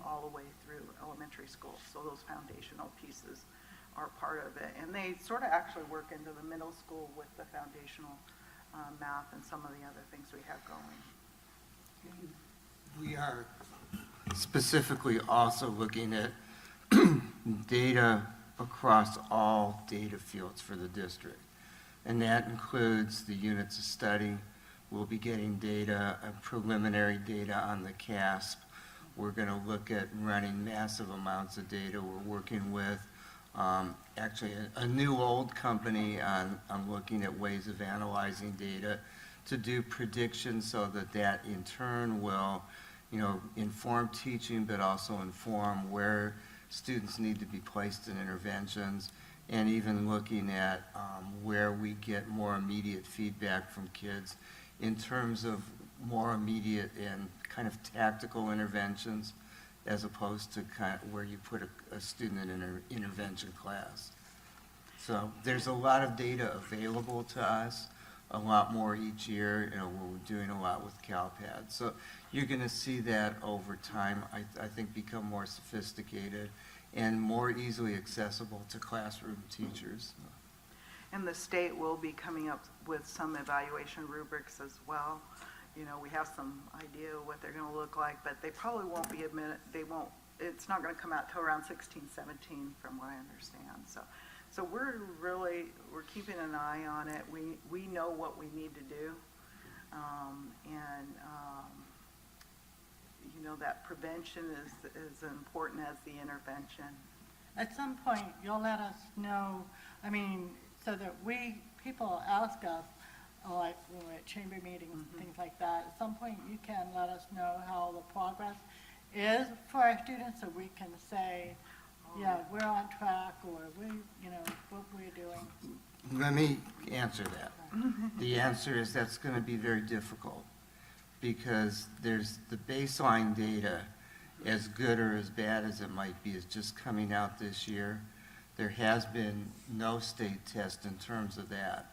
all the way through elementary school. So those foundational pieces are part of it. And they sort of actually work into the middle school with the foundational math and some of the other things we have going. We are specifically also looking at data across all data fields for the district. And that includes the units of study. We'll be getting data, preliminary data on the CASP. We're going to look at running massive amounts of data. We're working with actually a new old company on looking at ways of analyzing data to do predictions so that in turn will, you know, inform teaching, but also inform where students need to be placed in interventions, and even looking at where we get more immediate feedback from kids in terms of more immediate and kind of tactical interventions, as opposed to kind of where you put a student in an intervention class. So there's a lot of data available to us, a lot more each year. You know, we're doing a lot with CalPAD. So you're going to see that over time, I think, become more sophisticated and more easily accessible to classroom teachers. And the state will be coming up with some evaluation rubrics as well. You know, we have some idea what they're going to look like, but they probably won't be it's not going to come out till around 16, 17 from what I understand. So we're keeping an eye on it. We know what we need to do. You know, that prevention is as important as the intervention. At some point, you'll let us know, I mean, so that people ask us, like when we're at chamber meetings and things like that, at some point you can let us know how the progress is for our students, so we can say, yeah, we're on track, or what we're doing. Let me answer that. The answer is that's going to be very difficult, because there's the baseline data, as good or as bad as it might be, is just coming out this year. There has been no state test in terms of that.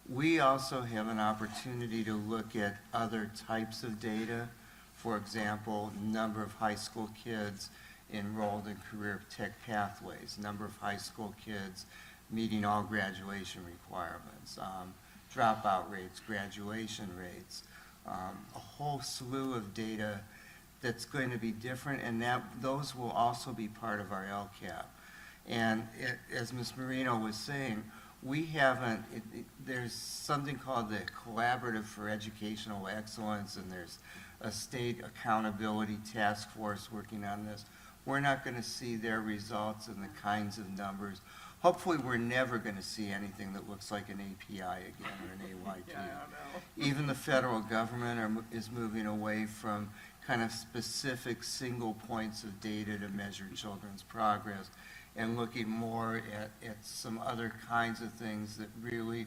We also have an opportunity to look at other types of data. For example, number of high school kids enrolled in career tech pathways, number of high school kids meeting all graduation requirements, dropout rates, graduation rates, a whole slew of data that's going to be different, and those will also be part of our LCAP. And as Ms. Marino was saying, we haven't, there's something called the Collaborative for Educational Excellence, and there's a state accountability task force working on this. We're not going to see their results and the kinds of numbers. Hopefully, we're never going to see anything that looks like an API again or an AYT. Yeah, I don't know. Even the federal government is moving away from kind of specific single points of data to measure children's progress and looking more at some other kinds of things that really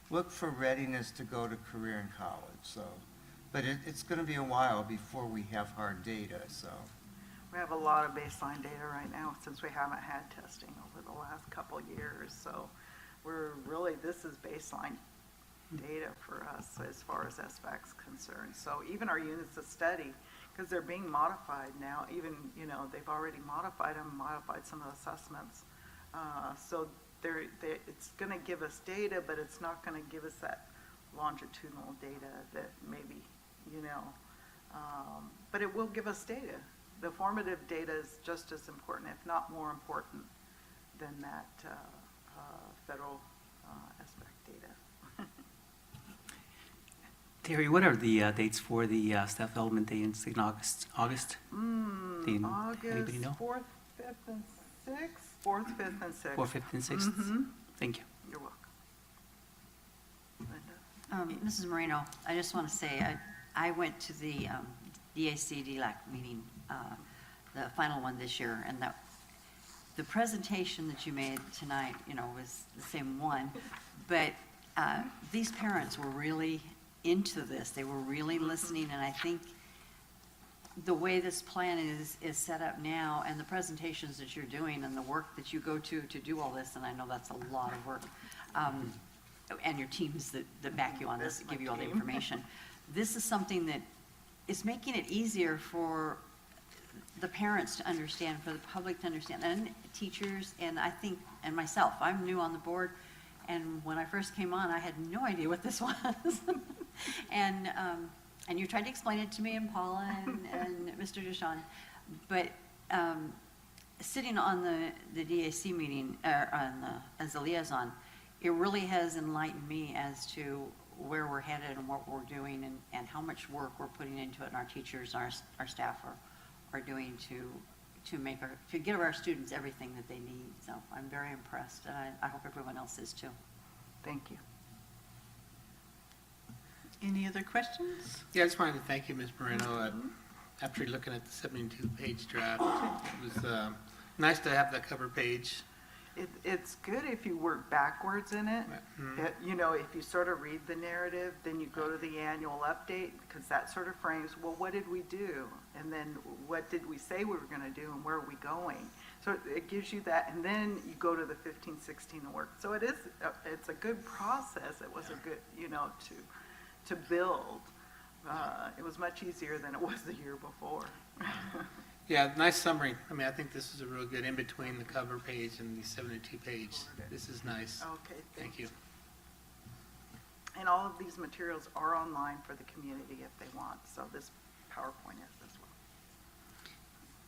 look for readiness to go to career and college. So, but it's going to be a while before we have hard data. So. We have a lot of baseline data right now since we haven't had testing over the last couple years. So we're really, this is baseline data for us as far as SVAC's concerned. So even our units of study, because they're being modified now, even, you know, they've already modified them, modified some of the assessments. So it's going to give us data, but it's not going to give us that longitudinal data that maybe, you know, but it will give us data. The formative data is just as important, if not more important, than that federal SBAC data. Terry, what are the dates for the Staff Development Day in August? August? Anybody August know? 4th, 5th, and 6th? 4th, 5th, and 6th. 4th, 5th, and 6th? Mhm. Thank you. You're welcome. Linda? Mrs. Marino, I just want to say, I went to the DAC-DLAC meeting, the final one this year, and the presentation that you made tonight, you know, was the same one, but these parents were really into this. They were really listening, and I think the way this plan is set up now, and the presentations that you're doing, and the work that you go to do all this, and I know that's a lot of work, and your teams that back you on this, that give you all the information. This is something that is making it easier for the parents to understand, for the public to understand, and teachers, and I think, and myself. I'm new on the board, and when I first came on, I had no idea what this was. And you tried to explain it to me, and Paula and Mr. Deshawn, but sitting on the DAC meeting, as a liaison, it really has enlightened me as to where we're headed and what we're doing, and how much work we're putting into it, and our teachers, our staff are doing to give our students everything that they need. So I'm very impressed, and I hope everyone else is too. Thank you. Any other questions? Yeah, I just wanted to thank you, Ms. Moreno. After looking at the 72-page draft, it was nice to have that cover page. It's good if you work backwards in it. Mhm. You know, if you sort of read the narrative, then you go to the annual update, because that sort of frames, well, what did we do? And then what did we say we were going to do, and where are we going? So it gives you that, and then you go to the 15, 16 work. So it's a good process. It was a good, you know, to build. It was much easier than it was the year before. Yeah, nice summary. I mean, I think this is a real good in-between the cover page and the 72-page. This is nice. Okay, Thank you. And all of these materials are online for the community if they want, so this PowerPoint is as well.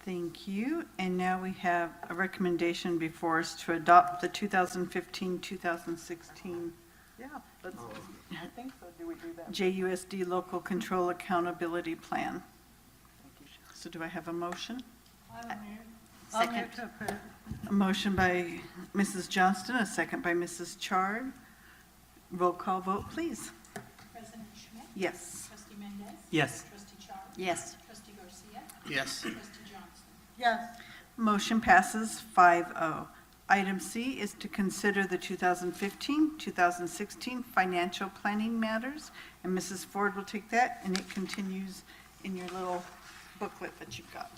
Thank you. And now we have a recommendation before us to adopt the 2015-2016 Yeah, let's, I think so. Do we do that? JUSD Local Control Accountability Plan. Thank you, Sharon. So do I have a motion? I'll move Second. to approve. A motion by Mrs. Johnston, a second by Mrs. Chard. Roll call vote, please. President Schmidt? Yes. Trustee Mendez? Yes. Trustee Char? Yes. Trustee Garcia? Yes. Trustee Johnston? Yes, Motion passes 5-0. Item C is to consider the 2015-2016 financial planning matters, and Mrs. Ford will take that, and it continues in your little booklet that you've got.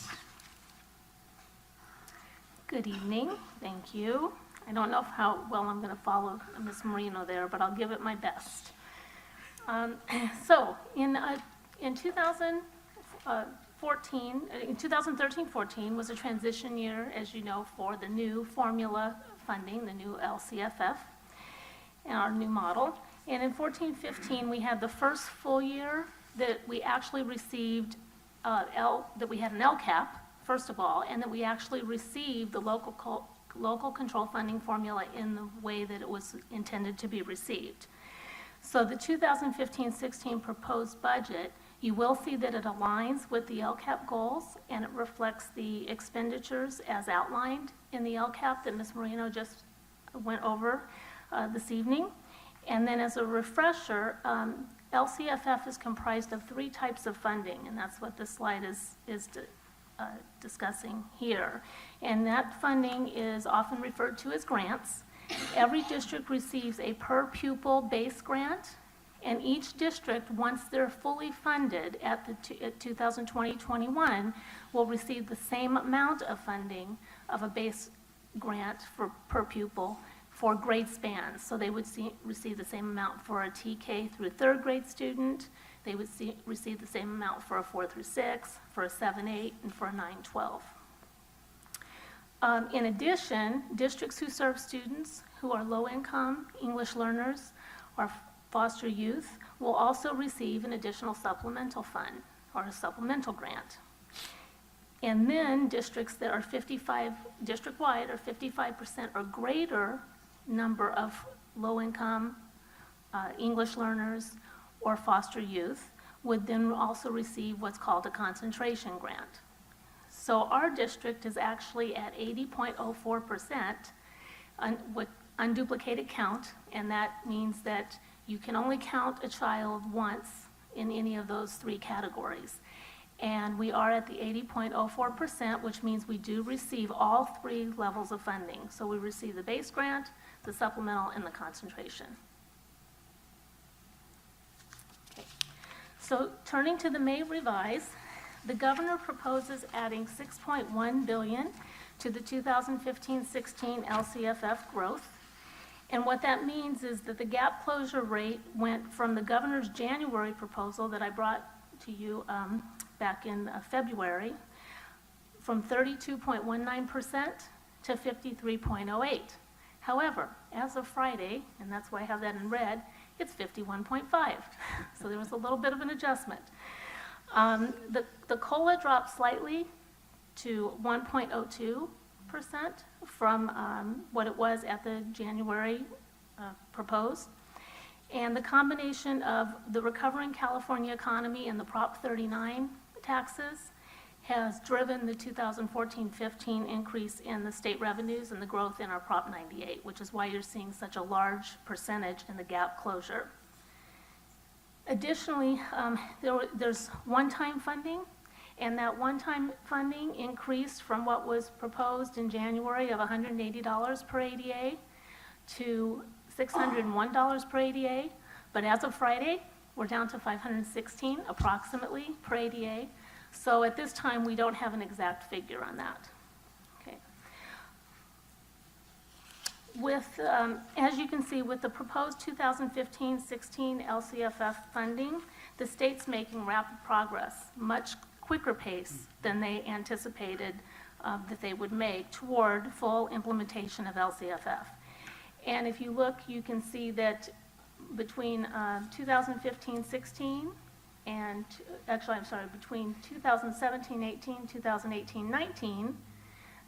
Good evening, thank you. I don't know how well I'm going to follow Ms. Marino there, but I'll give it my best. So, in 2013-14 was a transition year, as you know, for the new formula funding, the new LCFF, and our new model. And in 14-15, we had the first full year that we actually received that we had an LCAP, first of all, and that we actually received the local control funding formula in the way that it was intended to be received. So the 2015-16 proposed budget, you will see that it aligns with the LCAP goals, and it reflects the expenditures as outlined in the LCAP that Ms. Marino just went over this evening. And then as a refresher, LCFF is comprised of 3 types of funding, and that's what this slide is discussing here. And that funding is often referred to as grants. Every district receives a per pupil base grant, and each district, once they're fully funded at 2020-21, will receive the same amount of funding of a base grant per pupil for grade spans. So they would receive the same amount for a TK through 3rd grade student. They would receive the same amount for a 4 through 6, for a 7-8, and for a 9-12. In addition, districts who serve students who are low-income English learners or foster youth will also receive an additional supplemental fund or a supplemental grant. And then districts that are district-wide or 55% or greater number of low-income English learners or foster youth would then also receive what's called a concentration grant. So our district is actually at 80.04% with unduplicated count, and that means that you can only count a child once in any of those 3 categories. And we are at the 80.04%, which means we do receive all 3 levels of funding. So we receive the base grant, the supplemental, and the concentration. Okay. So turning to the May revise, the governor proposes adding $6.1 billion to the 2015-16 LCFF growth. And what that means is that the gap closure rate went from the governor's January proposal that I brought to you back in February, from 32.19% to 53.08%. However, as of Friday, and that's why I have that in red, it's 51.5%. So there was a little bit of an adjustment. The COLA dropped slightly to 1.02% from what it was at the January proposed. And the combination of the recovering California economy and the Prop 39 taxes has driven the 2014-15 increase in the state revenues and the growth in our Prop 98, which is why you're seeing such a large percentage in the gap closure. Additionally, there's one-time funding, and that one-time funding increased from what was proposed in January of $180 per ADA to $601 per ADA, but as of Friday, we're down to $516 approximately per ADA. So at this time, we don't have an exact figure on that. Okay. As you can see, with the proposed 2015-16 LCFF funding, the state's making rapid progress, much quicker pace than they anticipated that they would make toward full implementation of LCFF. And if you look, you can see that between 2015-16 and, actually, I'm sorry, between 2017-18, 2018-19,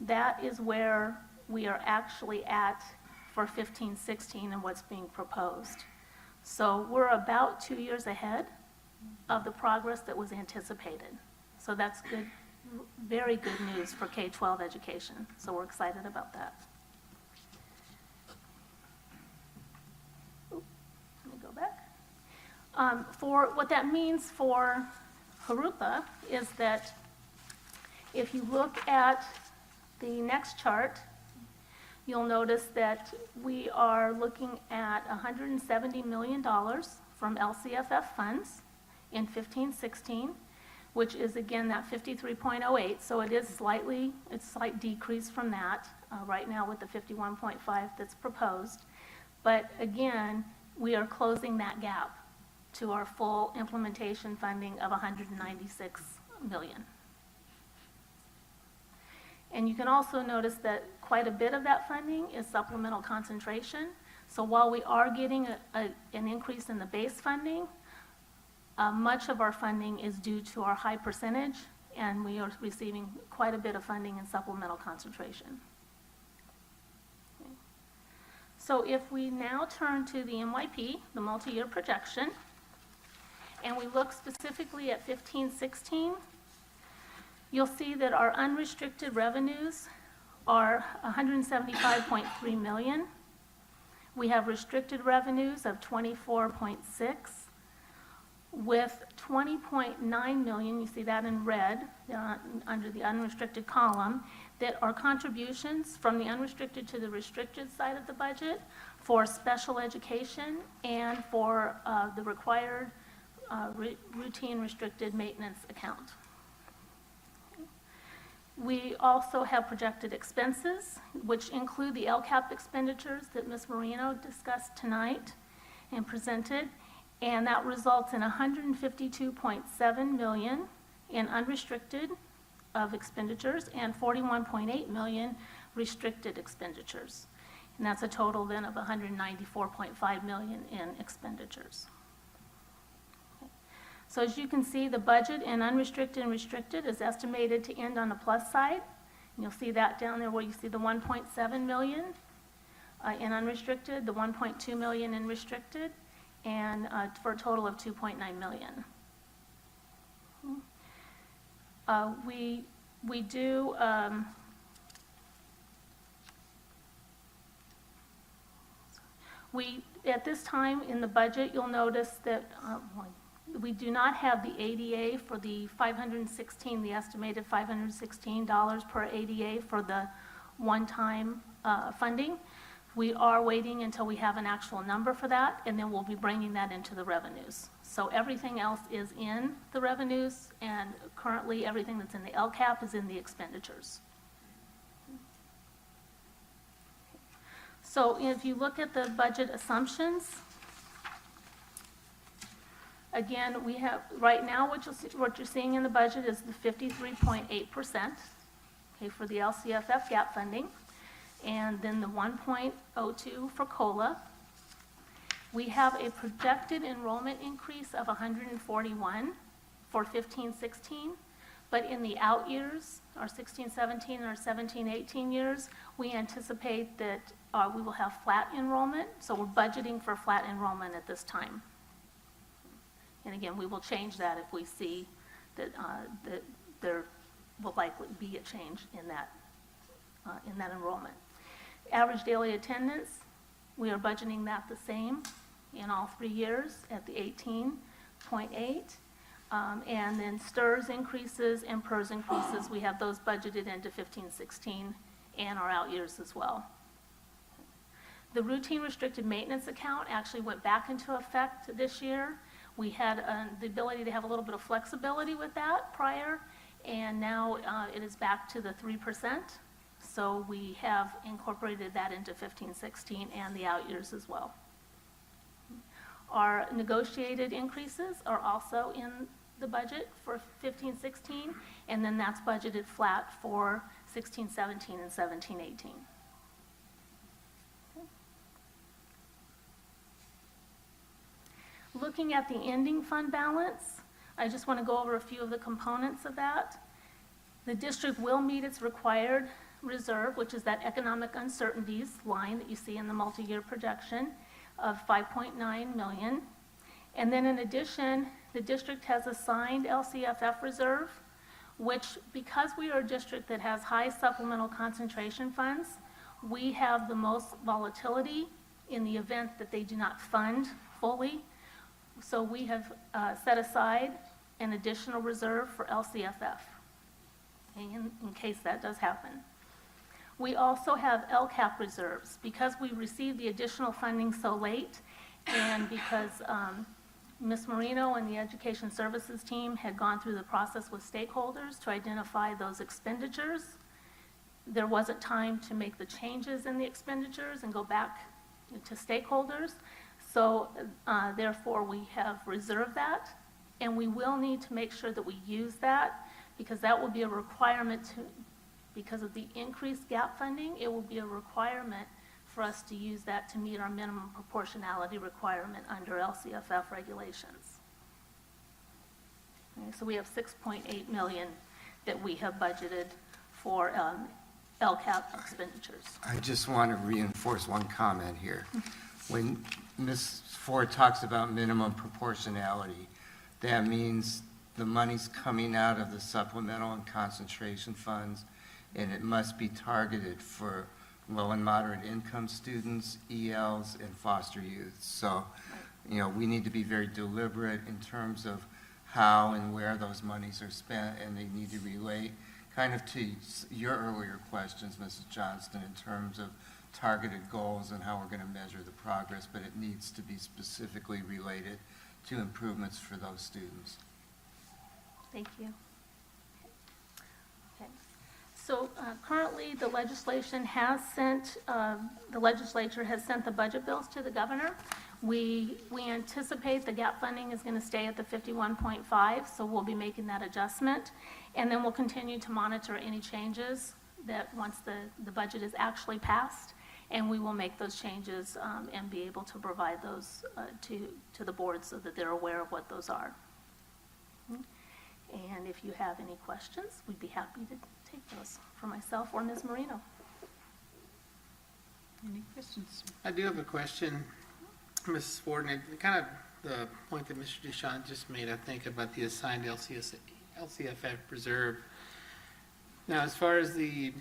that is where we are actually at for 15-16 and what's being proposed. So we're about 2 years ahead of the progress that was anticipated. So that's good, very good news for K-12 education. So we're excited about that. Let me go back. For what that means for Jurupa is that if you look at the next chart, you'll notice that we are looking at $170 million from LCFF funds in 15-16, which is again that 53.08. So it is it's a slight decrease from that right now with the 51.5 that's proposed. But again, we are closing that gap to our full implementation funding of $196 million. And you can also notice that quite a bit of that funding is supplemental concentration. So while we are getting an increase in the base funding, much of our funding is due to our high percentage, and we are receiving quite a bit of funding in supplemental concentration. So if we now turn to the MYP, the multi-year projection, and we look specifically at 15-16, you'll see that our unrestricted revenues are $175.3 million. We have restricted revenues of 24.6, with 20.9 million, you see that in red, under the unrestricted column, that are contributions from the unrestricted to the restricted side of the budget for special education and for the required routine restricted maintenance account. We also have projected expenses, which include the LCAP expenditures that Ms. Marino discussed tonight and presented, and that results in $152.7 million in unrestricted of expenditures and $41.8 million restricted expenditures. And that's a total then of $194.5 million in expenditures. So as you can see, the budget in unrestricted and restricted is estimated to end on the plus side. And you'll see that down there where you see the 1.7 million in unrestricted, the 1.2 million in restricted, and for a total of 2.9 million. We do at this time in the budget, you'll notice that we do not have the ADA for the 516, the estimated $516 per ADA for the one-time funding. We are waiting until we have an actual number for that, and then we'll be bringing that into the revenues. So everything else is in the revenues, and currently everything that's in the LCAP is in the expenditures. So if you look at the budget assumptions, again, we have, right now, what you're seeing in the budget is the 53.8%, okay, for the LCFF gap funding, and then the 1.02 for COLA. We have a projected enrollment increase of 141 for 15-16, but in the out years, our 16-17 and our 17-18 years, we anticipate that we will have flat enrollment, so we're budgeting for flat enrollment at this time. And again, we will change that if we see that, that there will likely be a change in that enrollment. Average daily attendance, we are budgeting that the same in all 3 years at the 18.8. And then STRS increases and PERS increases, we have those budgeted into 15-16 and our out years as well. The routine restricted maintenance account actually went back into effect this year. We had the ability to have a little bit of flexibility with that prior, and now it is back to the 3%. So we have incorporated that into 15-16 and the out years as well. Our negotiated increases are also in the budget for 15-16, and then that's budgeted flat for 16-17 and 17-18. Looking at the ending fund balance, I just want to go over a few of the components of that. The district will meet its required reserve, which is that economic uncertainties line that you see in the multi-year projection of $5.9 million. And then in addition, the district has assigned LCFF reserve, which, because we are a district that has high supplemental concentration funds, we have the most volatility in the event that they do not fund fully. So we have set aside an additional reserve for LCFF, in case that does happen. We also have LCAP reserves. Because we received the additional funding so late, and because Ms. Marino and the Education Services team had gone through the process with stakeholders to identify those expenditures, there wasn't time to make the changes in the expenditures and go back to stakeholders. So therefore, we have reserved that, and we will need to make sure that we use that, because that will be a requirement to, because of the increased gap funding, it will be a requirement for us to use that to meet our minimum proportionality requirement under LCFF regulations. Okay, so we have $6.8 million that we have budgeted for LCAP expenditures. I just want to reinforce one comment here. When Ms. Ford talks about minimum proportionality, that means the money's coming out of the supplemental and concentration funds, and it must be targeted for low and moderate income students, ELs, and foster youth. So, we need to be very deliberate in terms of how and where those monies are spent, and they need to relate kind of to your earlier questions, Mrs. Johnston, in terms of targeted goals and how we're going to measure the progress, but it needs to be specifically related to improvements for those students. Thank you. Okay. So currently, the legislature has sent the budget bills to the governor. We anticipate the gap funding is going to stay at the 51.5, so we'll be making that adjustment. And then we'll continue to monitor any changes that once the budget is actually passed, and we will make those changes and be able to provide those to the board so that they're aware of what those are. And if you have any questions, we'd be happy to take those for myself or Ms. Marino. Any questions? I do have a question, Mrs. Ford, and kind of the point that Mr. Duchamp just made, I think, about the assigned LCFF reserve. Now, as far as the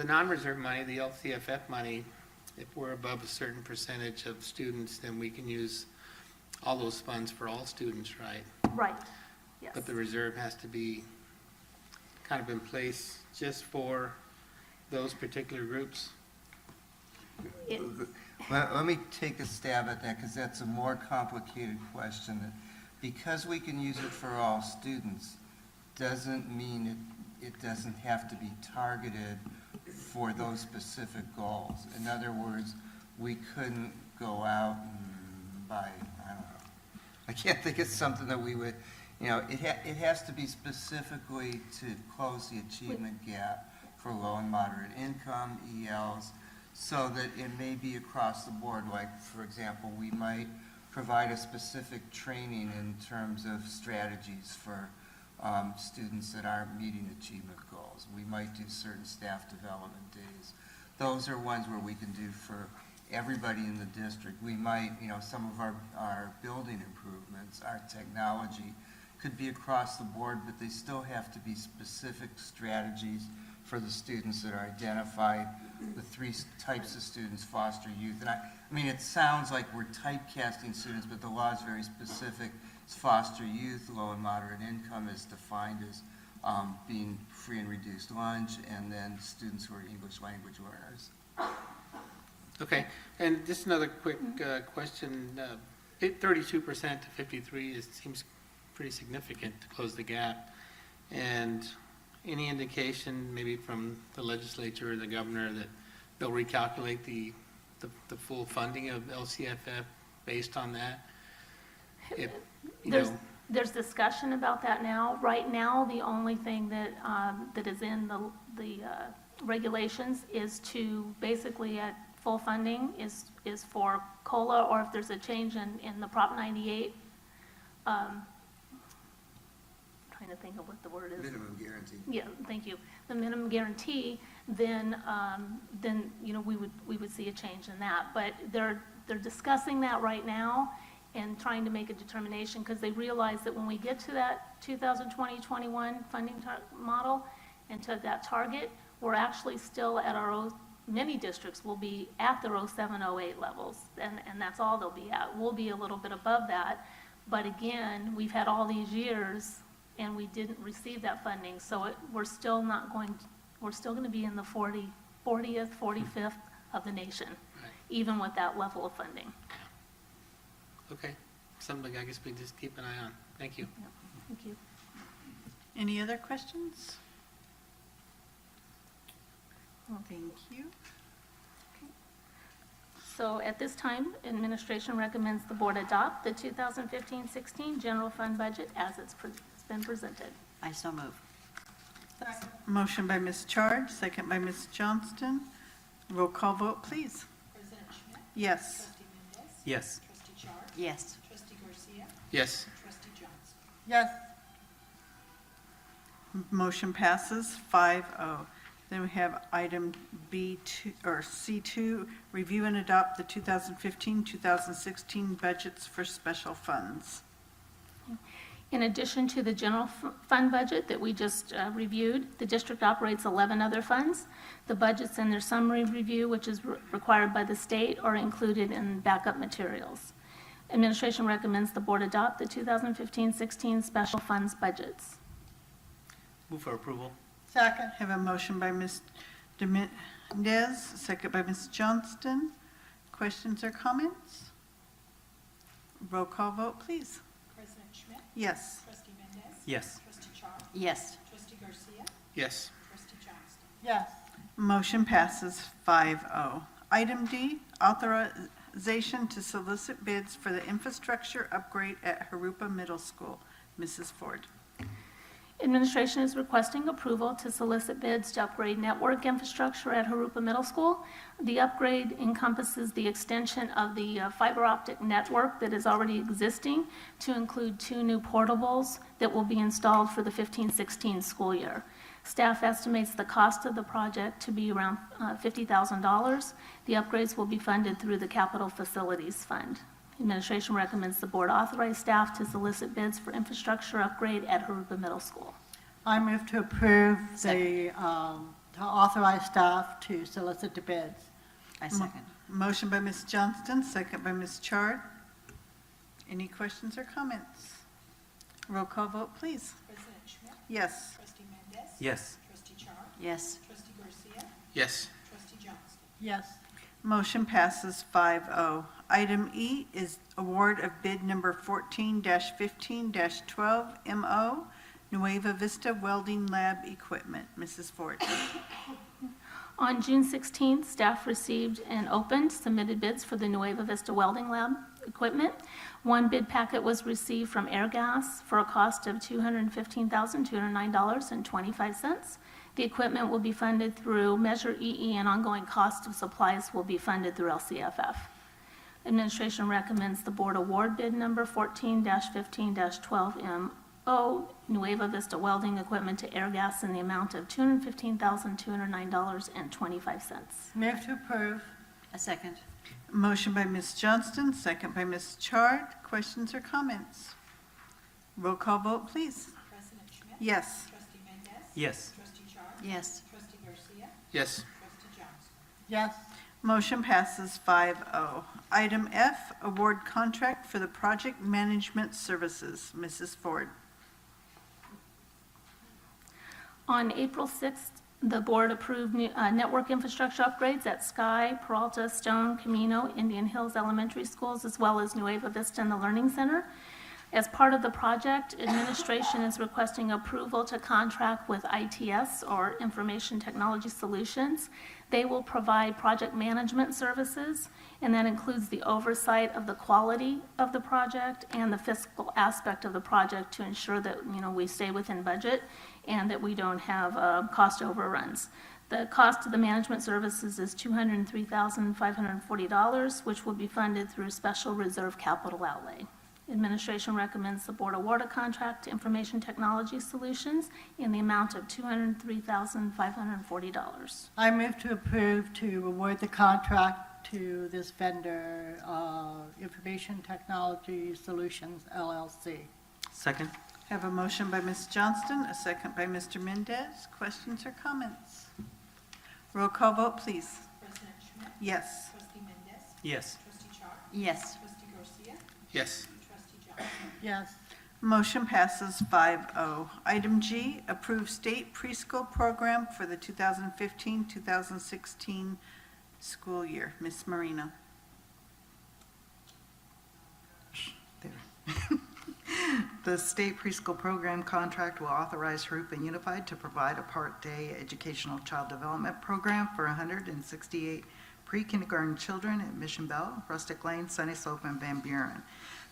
non-reserve money, the LCFF money, if we're above a certain percentage of students, then we can use all those funds for all students, right? Right, yes. But the reserve has to be kind of in place just for those particular groups? Let me take a stab at that, because that's a more complicated question. Because we can use it for all students, doesn't mean it doesn't have to be targeted for those specific goals. In other words, we couldn't go out and buy, I don't know, I can't think of something that we would, it has to be specifically to close the achievement gap for low and moderate income, ELs, so that it may be across the board. Like, for example, we might provide a specific training in terms of strategies for students that aren't meeting achievement goals. We might do certain staff development days. Those are ones where we can do for everybody in the district. We might, some of our building improvements, our technology could be across the board, but they still have to be specific strategies for the students that are identified, the three types of students, foster youth. And I mean, it sounds like we're typecasting students, but the law is very specific. It's foster youth, low and moderate income is defined as being free and reduced lunch, and then students who are English language learners. Okay, and just another quick question. 32% to 53 seems pretty significant to close the gap. And any indication, maybe from the legislature or the governor, that they'll recalculate the full funding of LCFF based on that? If, There's discussion about that now. Right now, the only thing that that is in the regulations is to basically at full funding is for COLA, or if there's a change in the Prop 98. Trying to think of what the word is. Minimum guarantee. Yeah, thank you. The minimum guarantee, then we would see a change in that. But they're discussing that right now and trying to make a determination, because they realize that when we get to that 2020-21 funding model and to that target, we're actually still at many districts will be at their 07-08 levels, and that's all they'll be at. We'll be a little bit above that, but again, we've had all these years and we didn't receive that funding, so we're still going to be in the 40th, 45th of the nation, Right. even with that level of funding. Okay, something I guess we just keep an eye on. Thank you. Yep. Thank you. Any other questions? Thank you. So at this time, administration recommends the board adopt the 2015-16 general fund budget as it's been presented. I so move. Motion by Ms. Chard, second by Ms. Johnston. Roll call vote, please. President Schmidt? Yes. Trustee Mendez? Yes. Trustee Chard? Yes. Trustee Garcia? Yes. Trustee Johnson? Yes. Motion passes 5-0. Then we have item B2, or C2, review and adopt the 2015-2016 budgets for special funds. In addition to the general fund budget that we just reviewed, the district operates 11 other funds. The budgets and their summary review, which is required by the state, are included in backup materials. Administration recommends the board adopt the 2015-16 special funds budgets. Move for approval. Second. Have a motion by Ms. Mendez, second by Ms. Johnston. Questions or comments? Roll call vote, please. President Schmidt? Yes. Trustee Mendez? Yes. Trustee Char? Yes. Trustee Garcia? Yes. Trustee Johnston? Yes. Motion passes 5-0. Item D, authorization to solicit bids for the infrastructure upgrade at Jurupa Middle School. Mrs. Ford. Administration is requesting approval to solicit bids to upgrade network infrastructure at Jurupa Middle School. The upgrade encompasses the extension of the fiber optic network that is already existing to include 2 new portables that will be installed for the 15-16 school year. Staff estimates the cost of the project to be around $50,000. The upgrades will be funded through the Capital Facilities Fund. Administration recommends the board authorize staff to solicit bids for infrastructure upgrade at Jurupa Middle School. I move to approve to authorize staff to solicit the bids. I second. Motion by Ms. Johnston, second by Ms. Chard. Any questions or comments? Roll call vote, please. President Schmidt? Yes. Trustee Mendez? Yes. Trustee Char? Yes. Trustee Garcia? Yes. Trustee Johnston? Yes. Motion passes 5-0. Item E is award of bid number 14-15-12 MO, Nueva Vista Welding Lab Equipment. Mrs. Ford. On June 16th, staff received and opened submitted bids for the Nueva Vista Welding Lab equipment. One bid packet was received from Airgas for a cost of $215,209.25. The equipment will be funded through Measure EE, and ongoing cost of supplies will be funded through LCFF. Administration recommends the board award bid number 14-15-12 MO, Nueva Vista Welding Equipment to Airgas in the amount of $215,209.25. Move to approve. A second. Motion by Ms. Johnston, second by Ms. Chard. Questions or comments? Roll call vote, please. President Schmidt? Yes. Trustee Mendez? Yes. Trustee Char? Yes. Trustee Garcia? Yes. Trustee Johnston? Yes. Motion passes 5-0. Item F, award contract for the project management services. Mrs. Ford. On April 6th, the board approved network infrastructure upgrades at Sky, Peralta, Stone, Camino, Indian Hills Elementary Schools, as well as Nueva Vista and the Learning Center. As part of the project, administration is requesting approval to contract with ITS, or Information Technology Solutions. They will provide project management services, and that includes the oversight of the quality of the project and the fiscal aspect of the project to ensure that, we stay within budget and that we don't have cost overruns. The cost of the management services is $203,540, which will be funded through special reserve capital outlay. Administration recommends the board award a contract to Information Technology Solutions in the amount of $203,540. I move to approve to award the contract to this vendor, Information Technology Solutions LLC. Second. Have a motion by Ms. Johnston, a second by Mr. Mendez. Questions or comments? Roll call vote, please. President Schmidt? Yes. Trustee Mendez? Yes. Trustee Char? Yes. Trustee Garcia? Yes. Trustee Johnston? Yes. Motion passes 5-0. Item G, approve state preschool program for the 2015-2016 school year. Ms. Marina. The state preschool program contract will authorize Jurupa Unified to provide a part-day educational child development program for 168 pre-kindergarten children at Mission Bell, Rustic Lane, Sunny Slope, and Van Buren.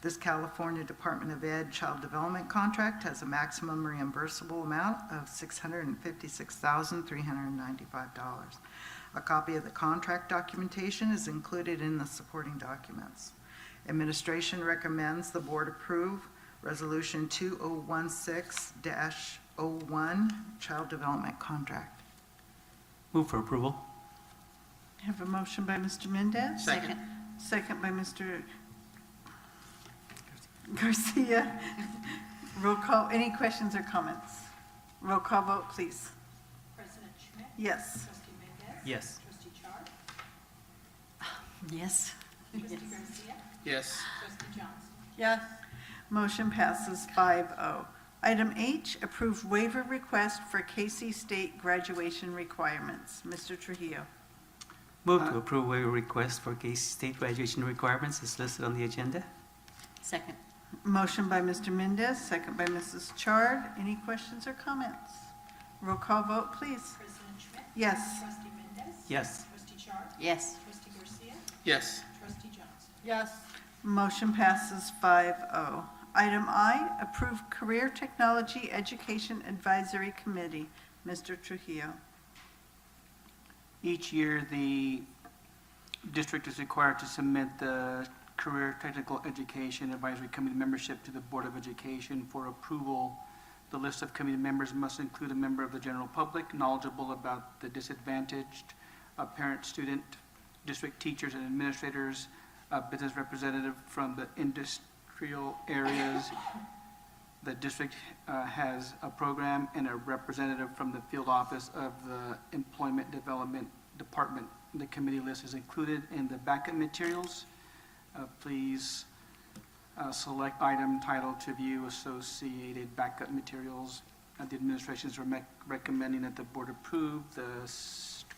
This California Department of Ed child development contract has a maximum reimbursable amount of $656,395. A copy of the contract documentation is included in the supporting documents. Administration recommends the board approve Resolution 2016-01, Child Development Contract. Move for approval. Have a motion by Mr. Mendez. Second. Second by Mr. Garcia. Roll call, any questions or comments? Roll call vote, please. President Schmidt. Yes. Trustee Mendez. Yes. Trustee Char. Yes. Trustee Garcia. Yes. Trustee Johnson. Yes. Motion passes 5-0. Item H, approve waiver request for Casey State graduation requirements. Mr. Trujillo. Move to approve waiver request for Casey State graduation requirements is listed on the agenda. Second. Motion by Mr. Mendez, second by Mrs. Chard. Any questions or comments? Roll call vote, please. President Schmidt. Yes. Trustee Mendez. Yes. Trustee Char. Yes. Trustee Garcia. Yes. Trustee Johnson. Yes. Motion passes 5-0. Item I, approve Career Technology Education Advisory Committee. Mr. Trujillo. Each year, the district is required to submit the Career Technical Education Advisory Committee membership to the Board of Education for approval. The list of committee members must include a member of the general public knowledgeable about the disadvantaged, a parent, student, district teachers and administrators, a business representative from the industrial areas. The district has a program and a representative from the field office of the Employment Development Department. The committee list is included in the backup materials. Please select item title to view associated backup materials. The administration is recommending that the board approve the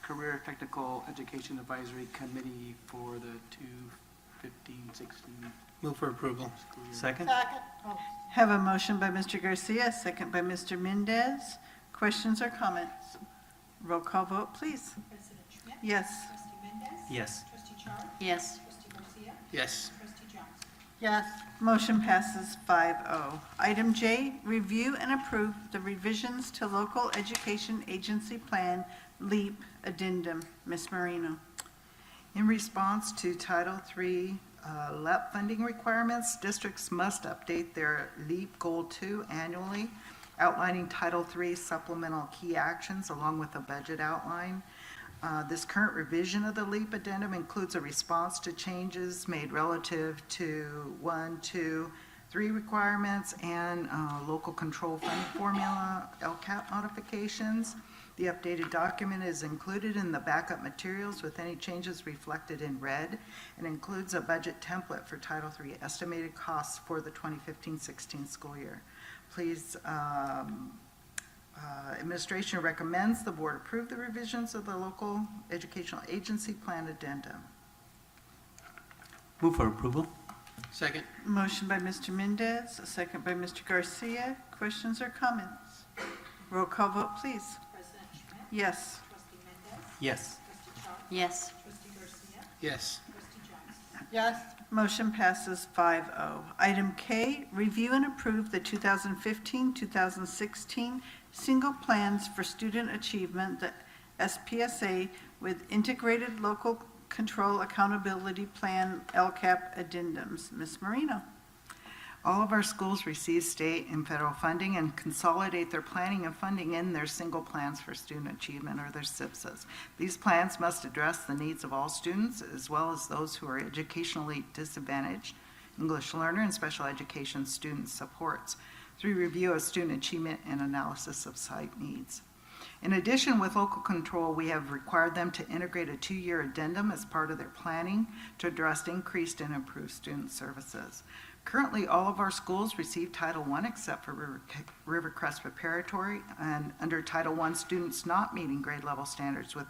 Career Technical Education Advisory Committee for the 2015-16 Move for approval. school year. Second? Second. Oh, Have a motion by Mr. Garcia, second by Mr. Mendez. Questions or comments? Roll call vote, please. President Schmidt. Yes. Trustee Mendez. Yes. Trustee Char. Yes. Trustee Garcia. Yes. Trustee Johnson. yes. Motion passes 5-0. Item J, review and approve the revisions to Local Education Agency Plan, LEAP addendum. Ms. Marino. In response to Title III LEP funding requirements, districts must update their LEAP Goal 2 annually, outlining Title III supplemental key actions along with a budget outline. This current revision of the LEAP addendum includes a response to changes made relative to 1, 2, 3 requirements and local control fund formula LCAP modifications. The updated document is included in the backup materials with any changes reflected in red and includes a budget template for Title III estimated costs for the 2015-16 school year. Please, administration recommends the board approve the revisions of the local educational agency plan addendum. Move for approval. Second. Motion by Mr. Mendez, a second by Mr. Garcia. Questions or comments? Roll call vote, please. President Schmidt. Yes. Trustee Mendez. Yes. Trustee Char. Yes. Trustee Garcia. Yes. Trustee Johnson. Yes. Motion passes 5-0. Item K, review and approve the 2015-2016 single plans for student achievement, the SPSA, with integrated local control accountability plan, LCAP addendums. Ms. Marino. All of our schools receive state and federal funding and consolidate their planning and funding in their single plans for student achievement, or their SIPSAs. These plans must address the needs of all students as well as those who are educationally disadvantaged, English learner, and special education student supports through review of student achievement and analysis of site needs. In addition, with local control, we have required them to integrate a 2-year addendum as part of their planning to address increased and improved student services. Currently, all of our schools receive Title I except for Rivercrest Preparatory, and under Title I, students not meeting grade level standards with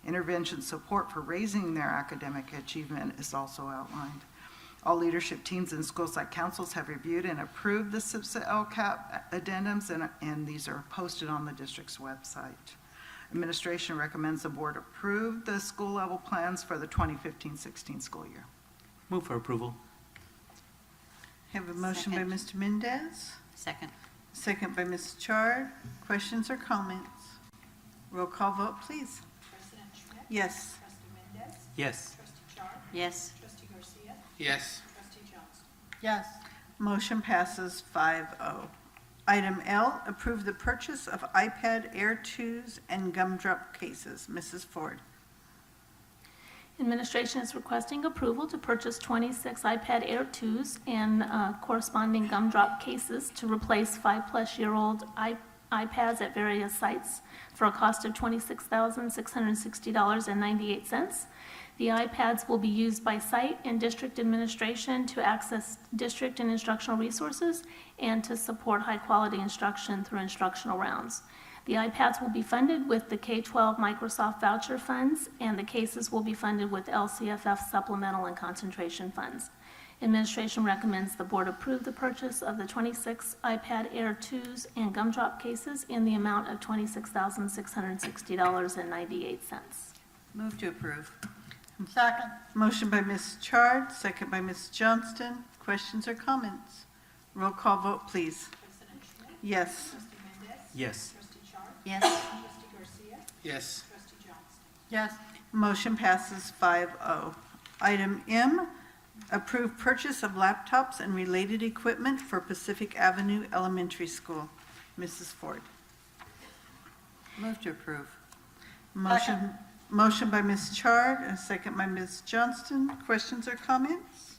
intervention support for raising their academic achievement is also outlined. All leadership teams and school site councils have reviewed and approved the SIPSA LCAP addendums, and these are posted on the district's website. Administration recommends the board approve the school level plans for the 2015-16 school year. Move for approval. Have a motion by Mr. Mendez, Second. second by Ms. Chard. Questions or comments? Roll call vote, please. President Schmidt. Yes. Trustee Mendez. Yes. Trustee Char. Yes. Trustee Garcia. Yes. Trustee Johnson. Yes. Motion passes 5-0. Item L, approve the purchase of iPad Air 2s and gumdrop cases. Mrs. Ford. Administration is requesting approval to purchase 26 iPad Air 2s and corresponding gumdrop cases to replace 5-plus-year-old iPads at various sites for a cost of $26,660.98. The iPads will be used by site and district administration to access district and instructional resources and to support high-quality instruction through instructional rounds. The iPads will be funded with the K-12 Microsoft voucher funds, and the cases will be funded with LCFF supplemental and concentration funds. Administration recommends the board approve the purchase of the 26 iPad Air 2s and gumdrop cases in the amount of $26,660.98. Move to approve. Second. Motion by Ms. Chard, second by Ms. Johnston. Questions or comments? Roll call vote, please. President Schmidt? Yes. Trustee Mendez? Yes. Trustee Char? Yes. Trustee Garcia? Yes. Trustee Johnston? Yes. Motion passes 5-0. Item M, approve purchase of laptops and related equipment for Pacific Avenue Elementary School. Mrs. Ford. Move to approve. Motion by Ms. Chard, a second by Ms. Johnston. Questions or comments?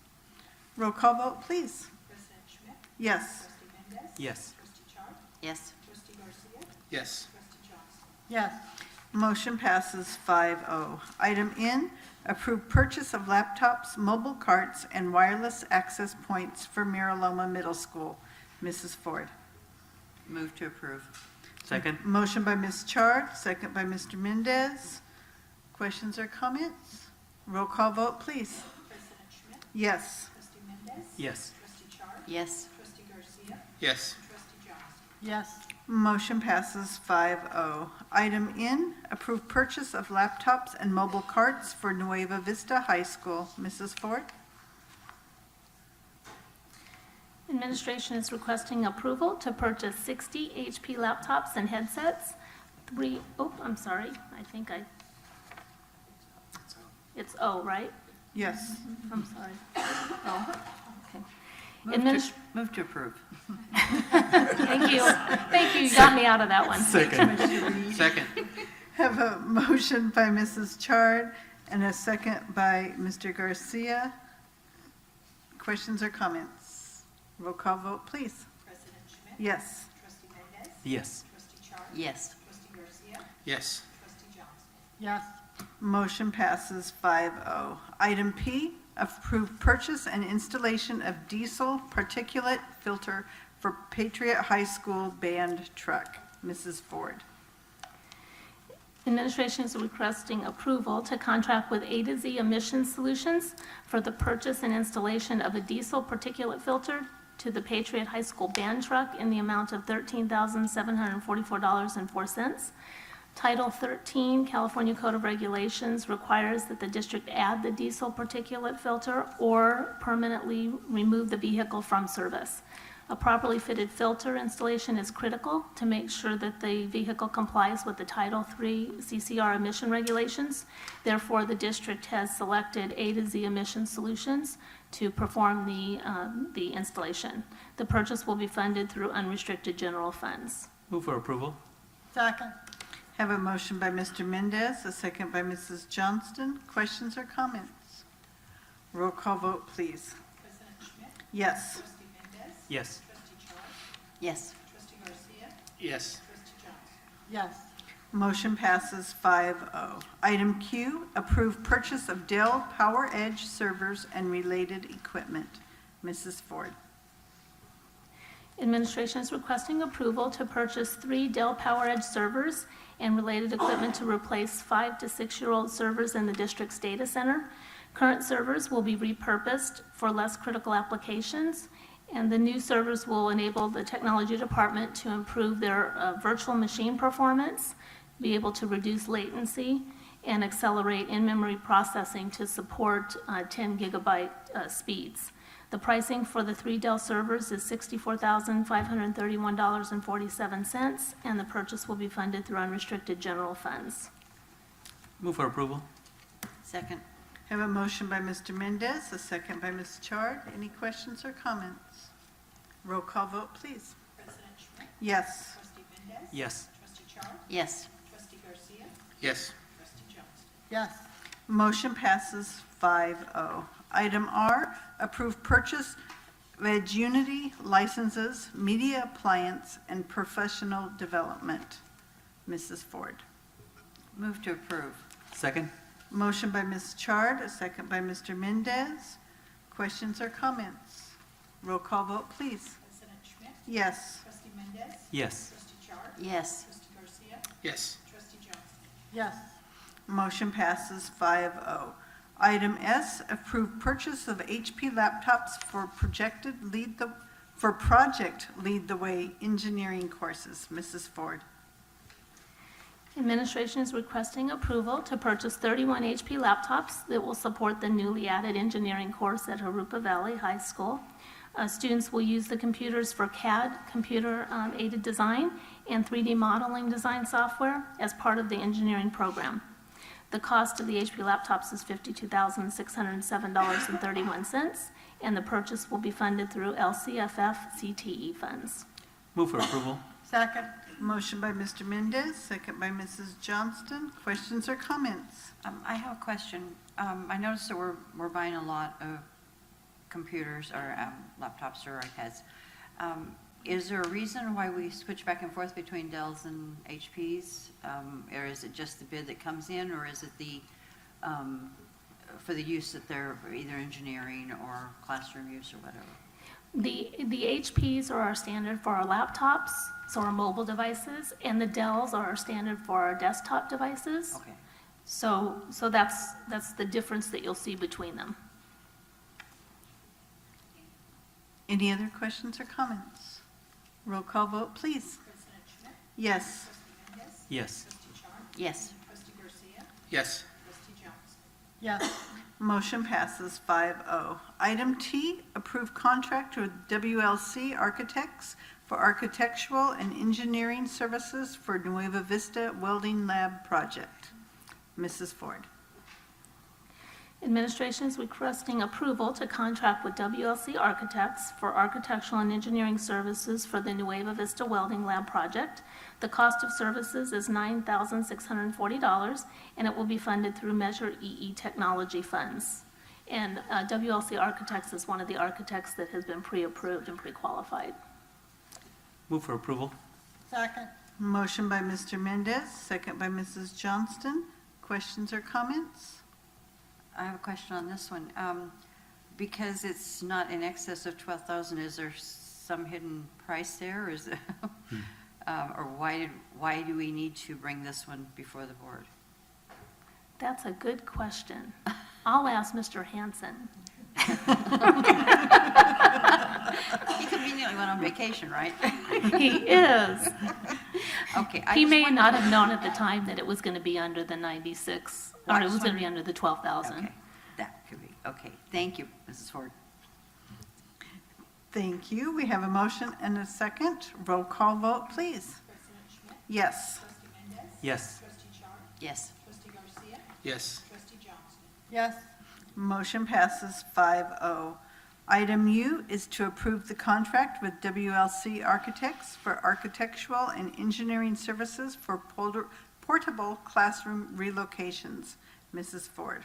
Roll call vote, please. President Schmidt? Yes. Trustee Mendez? Yes. Trustee Char? Yes. Trustee Garcia? Yes. Trustee Johnston? Yes. Motion passes 5-0. Item N, approve purchase of laptops, mobile carts, and wireless access points for Miraloma Middle School. Mrs. Ford. Move to approve. Second? Motion by Ms. Chard, second by Mr. Mendez. Questions or comments? Roll call vote, please. President Schmidt? Yes. Trustee Mendez? Yes. Trustee Char? Yes. Trustee Garcia? Yes. Trustee Johnston? Yes. Motion passes 5-0. Item N, approve purchase of laptops and mobile carts for Nueva Vista High School. Mrs. Ford? Administration is requesting approval to purchase 60 HP laptops and headsets. It's O, right? Yes. I'm sorry. Oh, okay. Move to approve. Thank you. Thank you, you got me out of that one. Second. Second. Have a motion by Mrs. Chard and a second by Mr. Garcia. Questions or comments? Roll call vote, please. President Schmidt? Yes. Trustee Mendez? Yes. Trustee Char? Yes. Trustee Garcia? Yes. Trustee Johnston? Yes. Motion passes 5-0. Item P, approve purchase and installation of diesel particulate filter for Patriot High School band truck. Mrs. Ford. Administration is requesting approval to contract with A to Z Emissions Solutions for the purchase and installation of a diesel particulate filter to the Patriot High School band truck in the amount of $13,744.04. Title 13, California Code of Regulations requires that the district add the diesel particulate filter or permanently remove the vehicle from service. A properly fitted filter installation is critical to make sure that the vehicle complies with the Title III CCR emission regulations. Therefore, the district has selected A to Z Emission Solutions to perform the installation. The purchase will be funded through unrestricted general funds. Move for approval? Second. Have a motion by Mr. Mendez, a second by Mrs. Johnston. Questions or comments? Roll call vote, please. President Schmidt? Yes. Trustee Mendez? Yes. Trustee Char? Yes. Trustee Garcia? Yes. Trustee Johnston? Yes. Motion passes 5-0. Item Q, approve purchase of Dell PowerEdge servers and related equipment. Mrs. Ford. Administration is requesting approval to purchase 3 Dell PowerEdge servers and related equipment to replace 5 to 6-year-old servers in the district's data center. Current servers will be repurposed for less critical applications, and the new servers will enable the technology department to improve their virtual machine performance, be able to reduce latency, and accelerate in-memory processing to support 10 gigabyte speeds. The pricing for the 3 Dell servers is $64,531.47, and the purchase will be funded through unrestricted general funds. Move for approval? Second. Have a motion by Mr. Mendez, a second by Ms. Chard. Any questions or comments? Roll call vote, please. President Schmidt? Yes. Trustee Mendez. Yes. Trustee Char. Yes. Trustee Garcia. Yes. Trustee Johnson. Yes. Motion passes 5-0. Item R, approve purchase of EdUnity licenses, media appliance, and professional development. Mrs. Ford. Move to approve. Second? Motion by Ms. Chard, a second by Mr. Mendez. Questions or comments? Roll call vote, please. President Schmidt. Yes. Trustee Mendez. Yes. Trustee Char. Yes. Trustee Garcia. Yes. Trustee Johnson. Yes. Motion passes 5-0. Item S, approve purchase of HP laptops for Project Lead the Way engineering courses. Mrs. Ford. Administration is requesting approval to purchase 31 HP laptops that will support the newly added engineering course at Jurupa Valley High School. Students will use the computers for CAD, computer-aided design, and 3D modeling design software as part of the engineering program. The cost of the HP laptops is $52,607.31, and the purchase will be funded through LCFF CTE funds. Move for approval. Second. Motion by Mr. Mendez, second by Mrs. Johnston. Questions or comments? I have a question. I noticed that we're buying a lot of computers or laptops or iPads. Is there a reason why we switch back and forth between Dells and HPs? Or is it just the bid that comes in, or is it the, for the use that they're either engineering or classroom use or whatever? The HPs are our standard for our laptops, so our mobile devices, and the Dells are our standard for our desktop devices. Okay. So that's the difference that you'll see between them. Any other questions or comments? Roll call vote, please. President Schmidt. Yes. Trustee Mendez. Yes. Trustee Char. Yes. Trustee Garcia. Yes. Trustee Johnson. Yes. Motion passes 5-0. Item T, approve contract with WLC Architects for architectural and engineering services for Nueva Vista Welding Lab project. Mrs. Ford. Administration is requesting approval to contract with WLC Architects for architectural and engineering services for the Nueva Vista Welding Lab project. The cost of services is $9,640, and it will be funded through Measure EE technology funds. And WLC Architects is one of the architects that has been pre-approved and pre-qualified. Move for approval. Second. Motion by Mr. Mendez, second by Mrs. Johnston. Questions or comments? I have a question on this one. Because it's not in excess of 12,000, is there some hidden price there, or is it, or why do we need to bring this one before the board? That's a good question. I'll ask Mr. Hanson. He conveniently went on vacation, right? He is. Okay. He may not have known at the time that it was going to be under the 96, or it was going to be under the 12,000. Okay, that could be, okay. Thank you, Mrs. Ford. Thank you. We have a motion and a second. Roll call vote, please. President Schmidt. Yes. Trustee Mendez. Yes. Trustee Char. Yes. Trustee Garcia. Yes. Trustee Johnson. Yes. Motion passes 5-0. Item U is to approve the contract with WLC Architects for architectural and engineering services for portable classroom relocations. Mrs. Ford.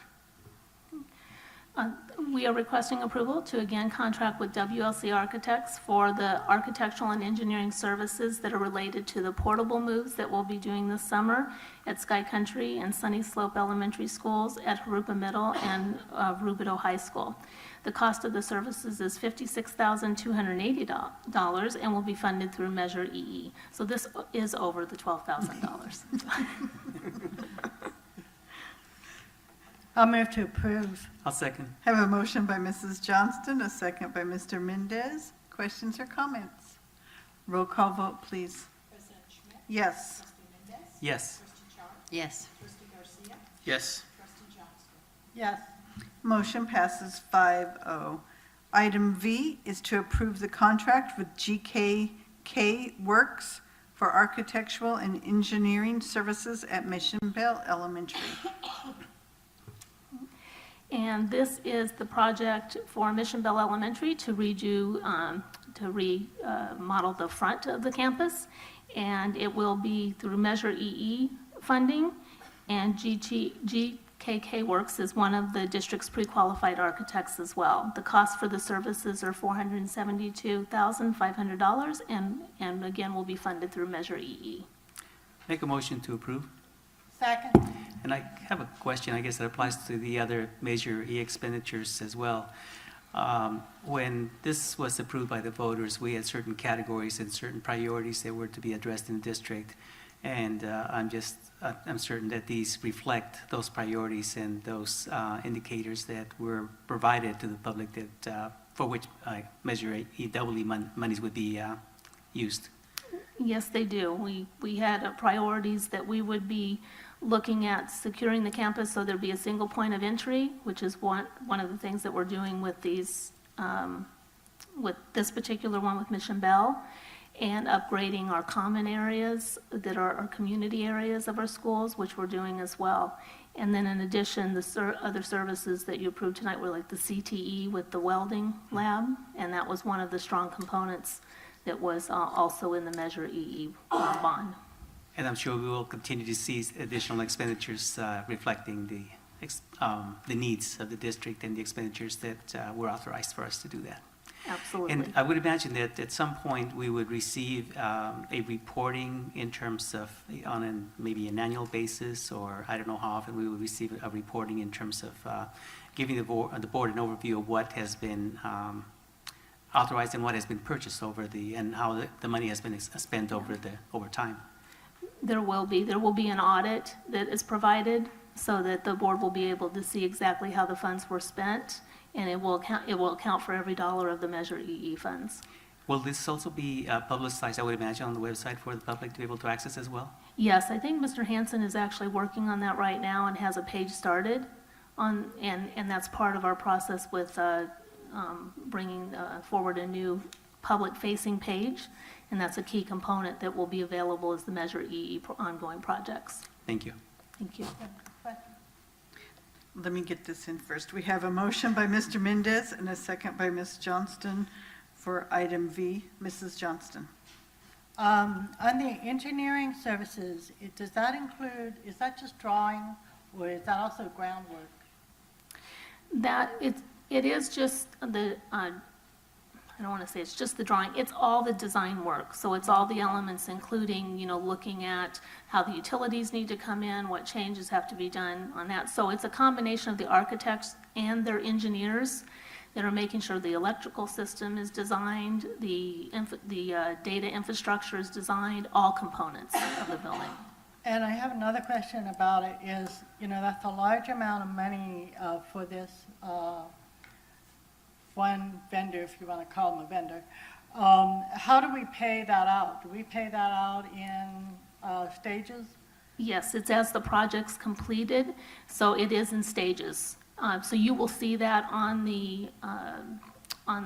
We are requesting approval to again contract with WLC Architects for the architectural and engineering services that are related to the portable moves that we'll be doing this summer at Sky Country and Sunny Slope Elementary Schools, at Jurupa Middle and Rubidoux High School. The cost of the services is $56,280 and will be funded through Measure EE. So this is over the $12,000. I'll move to approve. I'll second. Have a motion by Mrs. Johnston, a second by Mr. Mendez. Questions or comments? Roll call vote, please. President Schmidt. Yes. Trustee Mendez. Yes. Trustee Char. Yes. Trustee Garcia. Yes. Trustee Johnson. Yes. Motion passes 5-0. Item V is to approve the contract with GKK Works for architectural and engineering services at Mission Bell Elementary. And this is the project for Mission Bell Elementary to redo remodel the front of the campus, and it will be through Measure EE funding, and GKK Works is one of the district's pre-qualified architects as well. The cost for the services are $472,500, and again, will be funded through Measure EE. Make a motion to approve. Second. And I have a question, I guess that applies to the other Measure E expenditures as well. When this was approved by the voters, we had certain categories and certain priorities that were to be addressed in the district. And I'm certain that these reflect those priorities and those indicators that were provided to the public that, for which Measure EE monies would be used. Yes, they do. We had priorities that we would be looking at securing the campus so there'd be a single point of entry, which is one of the things that we're doing with these, with this particular one with Mission Bell, and upgrading our common areas that are our community areas of our schools, which we're doing as well. And then in addition, the other services that you approved tonight were like the CTE with the welding lab, and that was one of the strong components that was also in the Measure EE bond. And I'm sure we will continue to see additional expenditures reflecting the needs of the district and the expenditures that were authorized for us to do that. Absolutely. And I would imagine that at some point we would receive a reporting in terms of maybe an annual basis, or I don't know how often we would receive a reporting in terms of giving the board an overview of what has been authorized and what has been purchased and how the money has been spent over time. There will be an audit that is provided so that the board will be able to see exactly how the funds were spent, and it will account for every dollar of the Measure EE funds. Will this also be publicized, I would imagine, on the website for the public to be able to access as well? Yes, I think Mr. Hansen is actually working on that right now and has a page started on, and that's part of our process with bringing forward a new public-facing page, and that's a key component that will be available as the Measure EE ongoing projects. Thank you. Thank you. Let me get this in first. We have a motion by Mr. Mendez and a second by Ms. Johnston for item V. Mrs. Johnston. On the engineering services, does that include, is that just drawing, or is that also groundwork? It is just the, I don't want to say it's just the drawing, it's all the design work. So it's all the elements, including, looking at how the utilities need to come in, what changes have to be done on that. So it's a combination of the architects and their engineers that are making sure the electrical system is designed, the data infrastructure is designed, all components of the building. And I have another question about it is, that's a large amount of money for this one vendor, if you want to call him a vendor. How do we pay that out? Do we pay that out in stages? Yes, it's as the project's completed, so it is in stages. So you will see that on the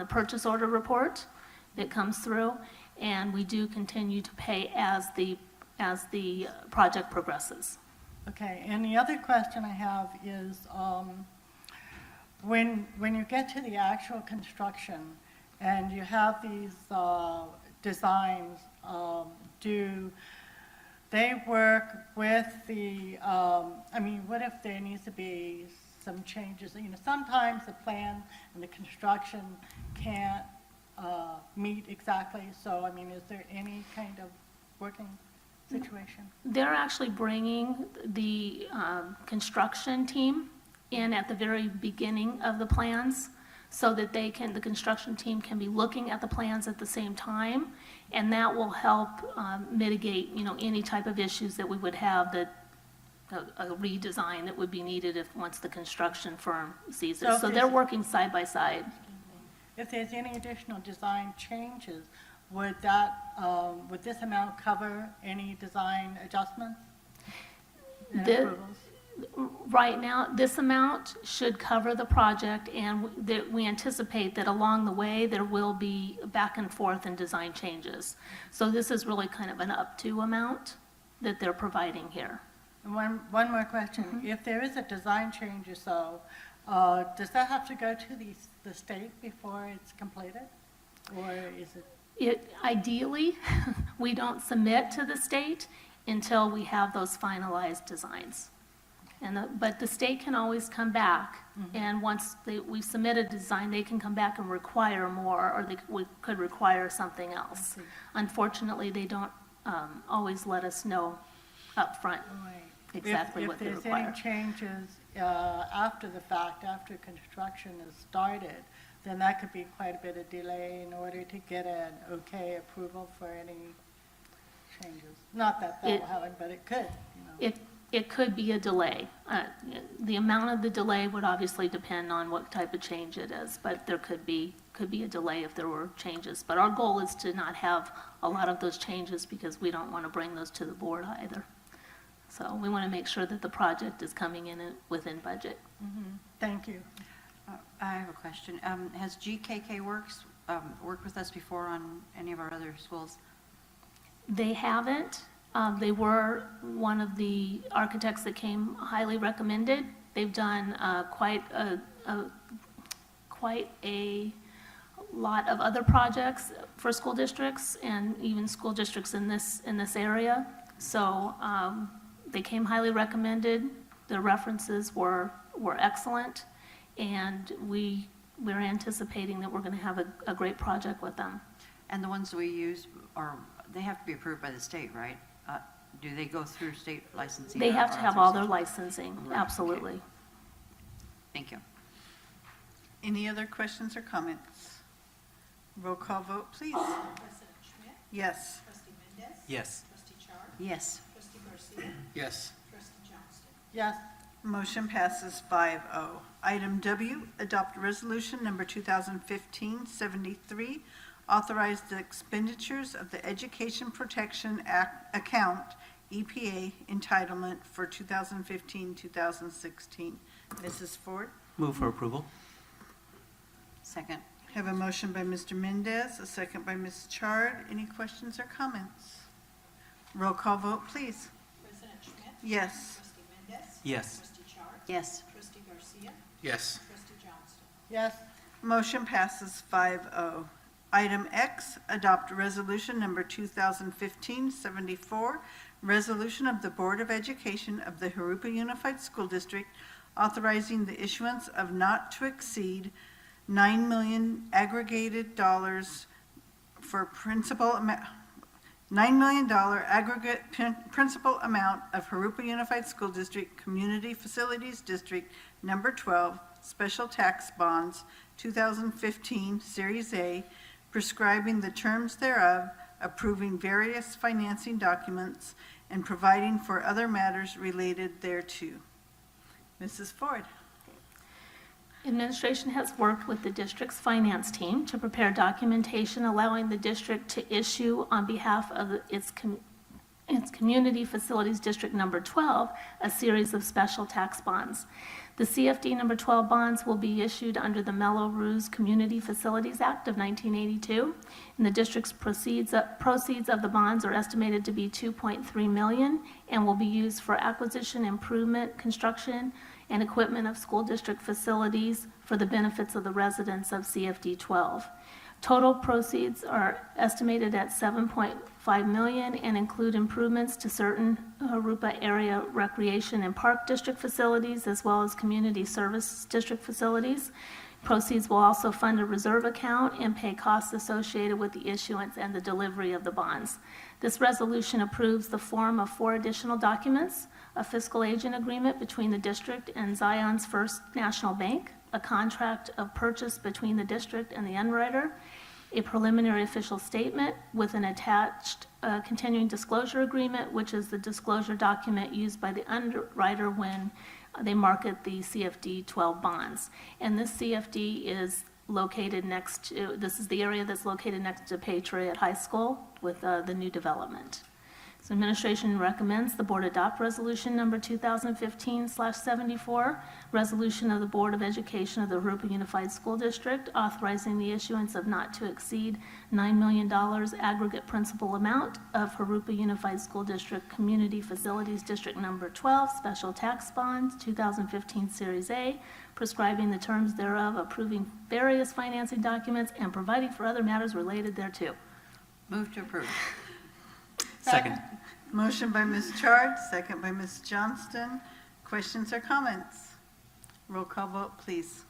purchase order report that comes through, and we do continue to pay as the project progresses. Okay, and the other question I have is, when you get to the actual construction and you have these designs, do they work with the, what if there needs to be some changes? Sometimes the plan and the construction can't meet exactly, so, is there any kind of working situation? They're actually bringing the construction team in at the very beginning of the plans so that the construction team can be looking at the plans at the same time, and that will help mitigate, any type of issues that we would have, a redesign that would be needed once the construction firm sees it. So they're working side by side. If there's any additional design changes, would this amount cover any design adjustments and approvals? Right now, this amount should cover the project, and we anticipate that along the way, there will be back and forth in design changes. So this is really kind of an up-to amount that they're providing here. And one more question. Mm-hmm. If there is a design change or so, does that have to go to the state before it's completed? Or is it, Ideally, we don't submit to the state until we have those finalized designs. But the state can always come back, and once we submit a design, they can come back and require more, or we could require something else. Unfortunately, they don't always let us know upfront right. exactly what they require. If there's any changes after the fact, after construction is started, then that could be quite a bit of delay in order to get an okay approval for any changes. Not that that will happen, but it could, you know. It could be a delay. The amount of the delay would obviously depend on what type of change it is, but there could be a delay if there were changes. But our goal is to not have a lot of those changes because we don't want to bring those to the board either. So we want to make sure that the project is coming in within budget. Thank you. I have a question. Has GKK Works worked with us before on any of our other schools? They haven't. They were one of the architects that came highly recommended. They've done quite a lot of other projects for school districts and even school districts in this area. So they came highly recommended. The references were excellent, and we're anticipating that we're going to have a great project with them. And the ones we use they have to be approved by the state, right? Do they go through state licensing? They have or to have all their authorization? licensing, Right, absolutely. okay. Thank you. Any other questions or comments? Roll call vote, please. President Schmidt? Yes. Trustee Mendez? Yes. Trustee Char? Yes. Trustee Garcia? Yes. Trustee Johnston? Yes, Motion passes 5-0. Item W, adopt resolution number 2015-73, authorize the expenditures of the Education Protection Account, EPA, entitlement for 2015-2016. Mrs. Ford? Move for approval. Second. Have a motion by Mr. Mendez, a second by Ms. Chard. Any questions or comments? Roll call vote, please. President Schmidt? Yes. Trustee Mendez? Yes. Trustee Char? Yes. Trustee Garcia? Yes. Trustee Johnston? yes, Motion passes 5-0. Item X, adopt resolution number 2015-74, resolution of the Board of Education of the Jurupa Unified School District authorizing the issuance of not to exceed $9 million aggregated dollars for principal amount, $9 million aggregate principal amount of Jurupa Unified School District Community Facilities District Number 12 Special Tax Bonds 2015 Series A, prescribing the terms thereof, approving various financing documents, and providing for other matters related thereto. Mrs. Ford. Administration has worked with the district's finance team to prepare documentation allowing the district to issue on behalf of its Community Facilities District Number 12 a series of special tax bonds. The CFD Number 12 bonds will be issued under the Melrose Community Facilities Act of 1982, and the district's proceeds of the bonds are estimated to be $2.3 million and will be used for acquisition, improvement, construction, and equipment of school district facilities for the benefits of the residents of CFD 12. Total proceeds are estimated at $7.5 million and include improvements to certain Jurupa area recreation and park district facilities as well as community service district facilities. Proceeds will also fund a reserve account and pay costs associated with the issuance and the delivery of the bonds. This resolution approves the form of 4 additional documents: a fiscal agent agreement between the district and Zion's First National Bank, a contract of purchase between the district and the underwriter, a preliminary official statement with an attached continuing disclosure agreement, which is the disclosure document used by the underwriter when they market the CFD 12 bonds. And this CFD is located this is the area that's located next to Patriot High School with the new development. So administration recommends the board adopt resolution number 2015/74, resolution of the Board of Education of the Jurupa Unified School District authorizing the issuance of not to exceed $9 million aggregate principal amount of Jurupa Unified School District Community Facilities District Number 12 Special Tax Bonds 2015 Series A, prescribing the terms thereof, approving various financing documents, and providing for other matters related thereto. Move to approve. Second. Motion by Ms. Chard, second by Ms. Johnston. Questions or comments? Roll call vote, please.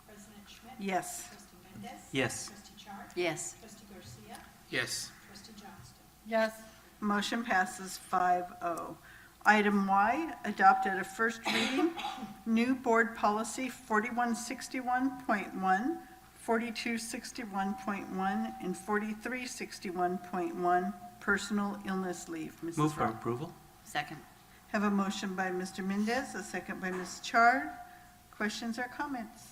President Schmidt? Yes. Trustee Mendez? Yes. Trustee Chard? Yes. Trustee Garcia? Yes. Trustee Johnston? Yes. Motion passes 5-0. Item Y, adopt at a first reading, new board policy 4161.1, 4261.1, and 4361.1, personal illness leave. Mrs. Move for Rowe. approval. Second. Have a motion by Mr. Mendez, a second by Ms. Chard. Questions or comments?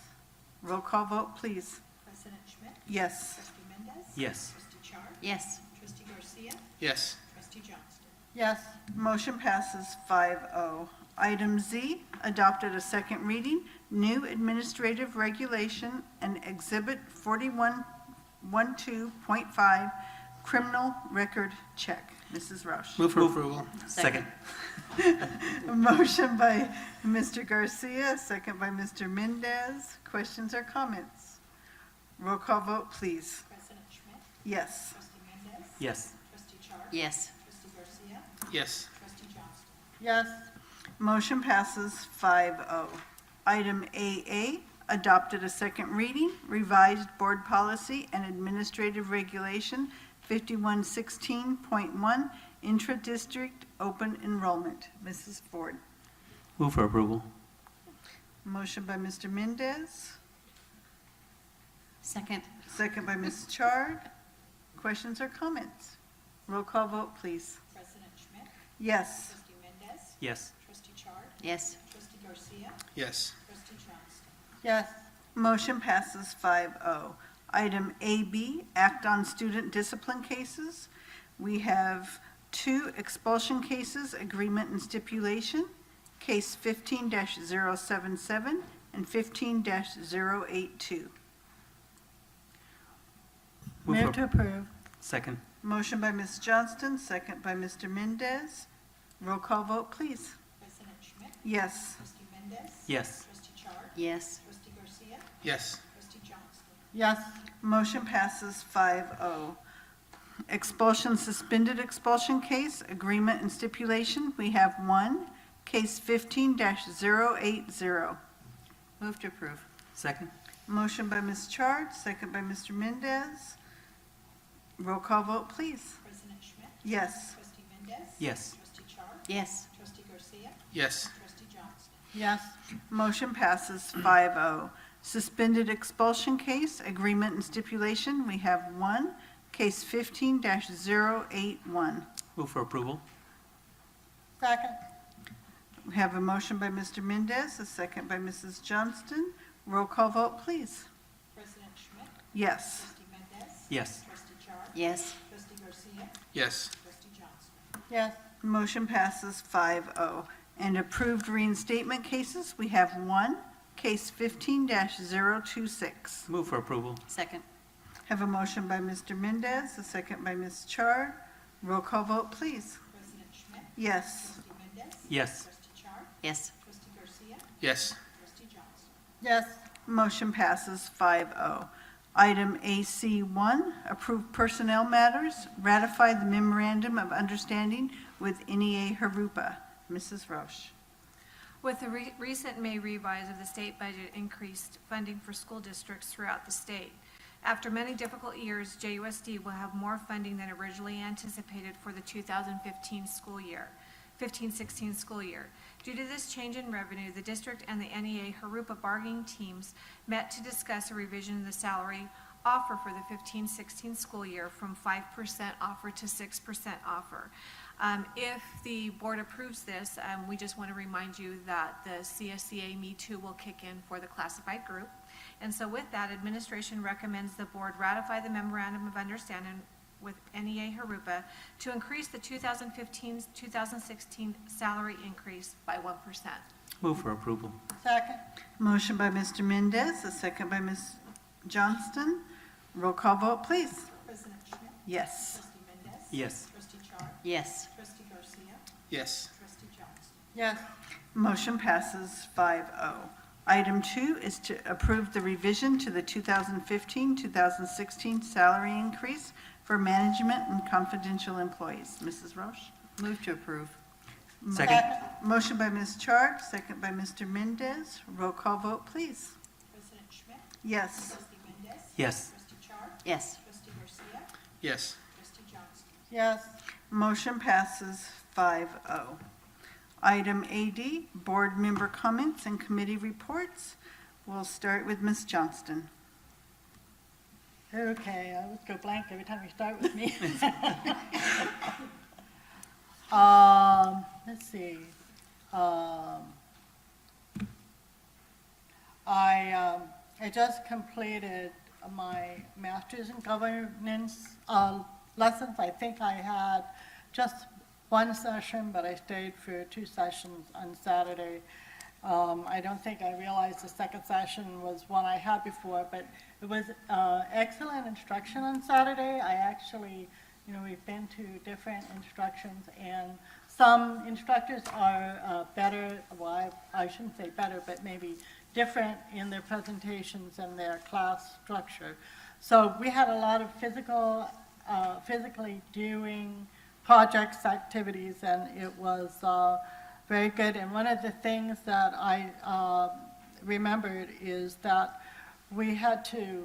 Roll call vote, please. President Schmidt? Yes. Trustee Mendez? Yes. Trustee Chard? Yes. Trustee Garcia? Yes. Trustee Johnston? Yes. Motion passes 5-0. Item Z, adopted a second reading, new administrative regulation and Exhibit 4112.5, criminal record check. Mrs. Roush. Move for approval. Second. A motion by Mr. Garcia, second by Mr. Mendez. Questions or comments? Roll call vote, please. President Schmidt? Yes. Trustee Mendez? Yes. Trustee Chard? Yes. Trustee Garcia? Yes. Trustee Johnston? Yes. Motion passes 5-0. Item AA, adopted a second reading, revised board policy and administrative regulation 5116.1, intra-district open enrollment. Mrs. Ford. Move for approval. Motion by Mr. Mendez, Second. second by Ms. Chard. Questions or comments? Roll call vote, please. President Schmidt? Yes. Trustee Mendez? Yes. Trustee Chard? Yes. Trustee Garcia? Yes. Trustee Johnston? Yes. Motion passes 5-0. Item AB, act on student discipline cases. We have 2 expulsion cases, agreement and stipulation, case 15-077 and 15-082. Move Move to approve. Second. Motion by Ms. Johnston, second by Mr. Mendez. Roll call vote, please. President Schmidt? Yes. Trustee Mendez? Yes. Trustee Chard? Yes. Trustee Garcia? Yes. Trustee Johnston? Yes. Motion passes 5-0. Expulsion, suspended expulsion case, agreement and stipulation. We have 1, case 15-080. Move to approve. Second. Motion by Ms. Chard, second by Mr. Mendez. Roll call vote, please. President Schmidt? Yes. Trustee Mendez? Yes. Trustee Chard? Yes. Trustee Garcia? Yes. Trustee Johnston? Yes. Motion passes 5-0. Suspended expulsion case, agreement and stipulation. We have 1, case 15-081. Move for approval. Second. We have a motion by Mr. Mendez, a second by Mrs. Johnston. Roll call vote, please. President Schmidt? Yes. Trustee Mendez? Yes. Trustee Chard? Yes. Trustee Garcia? Yes. Trustee Johnston? Yes. Motion passes 5-0. And approved reinstatement cases, we have 1, case 15-026. Move for approval. Second. Have a motion by Mr. Mendez, a second by Ms. Chard. Roll call vote, please. President Schmidt? Yes. Trustee Mendez? Yes. Trustee Chard? Yes. Trustee Garcia? Yes. Trustee Johnston? Yes. Motion passes 5-0. Item AC1, approve personnel matters, ratify the memorandum of understanding with NEA Jurupa. Mrs. Roche. With the recent May revise of the state budget increased funding for school districts throughout the state. After many difficult years, JUSD will have more funding than originally anticipated for the 2015 school year, 15-16 school year. Due to this change in revenue, the district and the NEA Jurupa bargaining teams met to discuss a revision of the salary offer for the 15-16 school year from 5% offer to 6% offer. If the board approves this, we just want to remind you that the CSCA Me Too will kick in for the classified group. And so with that, administration recommends the board ratify the memorandum of with NEA Jurupa to increase the 2015-2016 salary increase by 1%. Move for approval. Second. Motion by Mr. Mendez, a second by Ms. Johnston. Roll call vote, please. President Schmidt? Yes. Trustee Mendez? Yes. Trustee Char? Yes. Trustee Garcia? Yes. Trustee Johnston? Yes. Motion passes 5-0. Item 2 is to approve the revision to the 2015-2016 salary increase for management and confidential employees. Mrs. Roche? Move to approve. Second. Motion by Ms. Chard, second by Mr. Mendez. Roll call vote, please. President Schmidt? Yes. Trustee Mendez? Yes. Trustee Char? Yes. Trustee Garcia? Yes. Trustee Johnston? Yes. Motion passes 5-0. Item AD, board member comments and committee reports. We'll start with Ms. Johnston. Okay, I always go blank every time you start with me. Let's see. I just completed my master's in governance lessons. I think I had just one session, but I stayed for 2 sessions on Saturday. I don't think I realized the second session was one I had before, but it was excellent instruction on Saturday. I actually, we've been to different instructions, and some instructors are better, well, I shouldn't say better, but maybe different in their presentations and their class structure. So we had a lot of physically doing projects, activities, and it was very good. And one of the things that I remembered is that we had to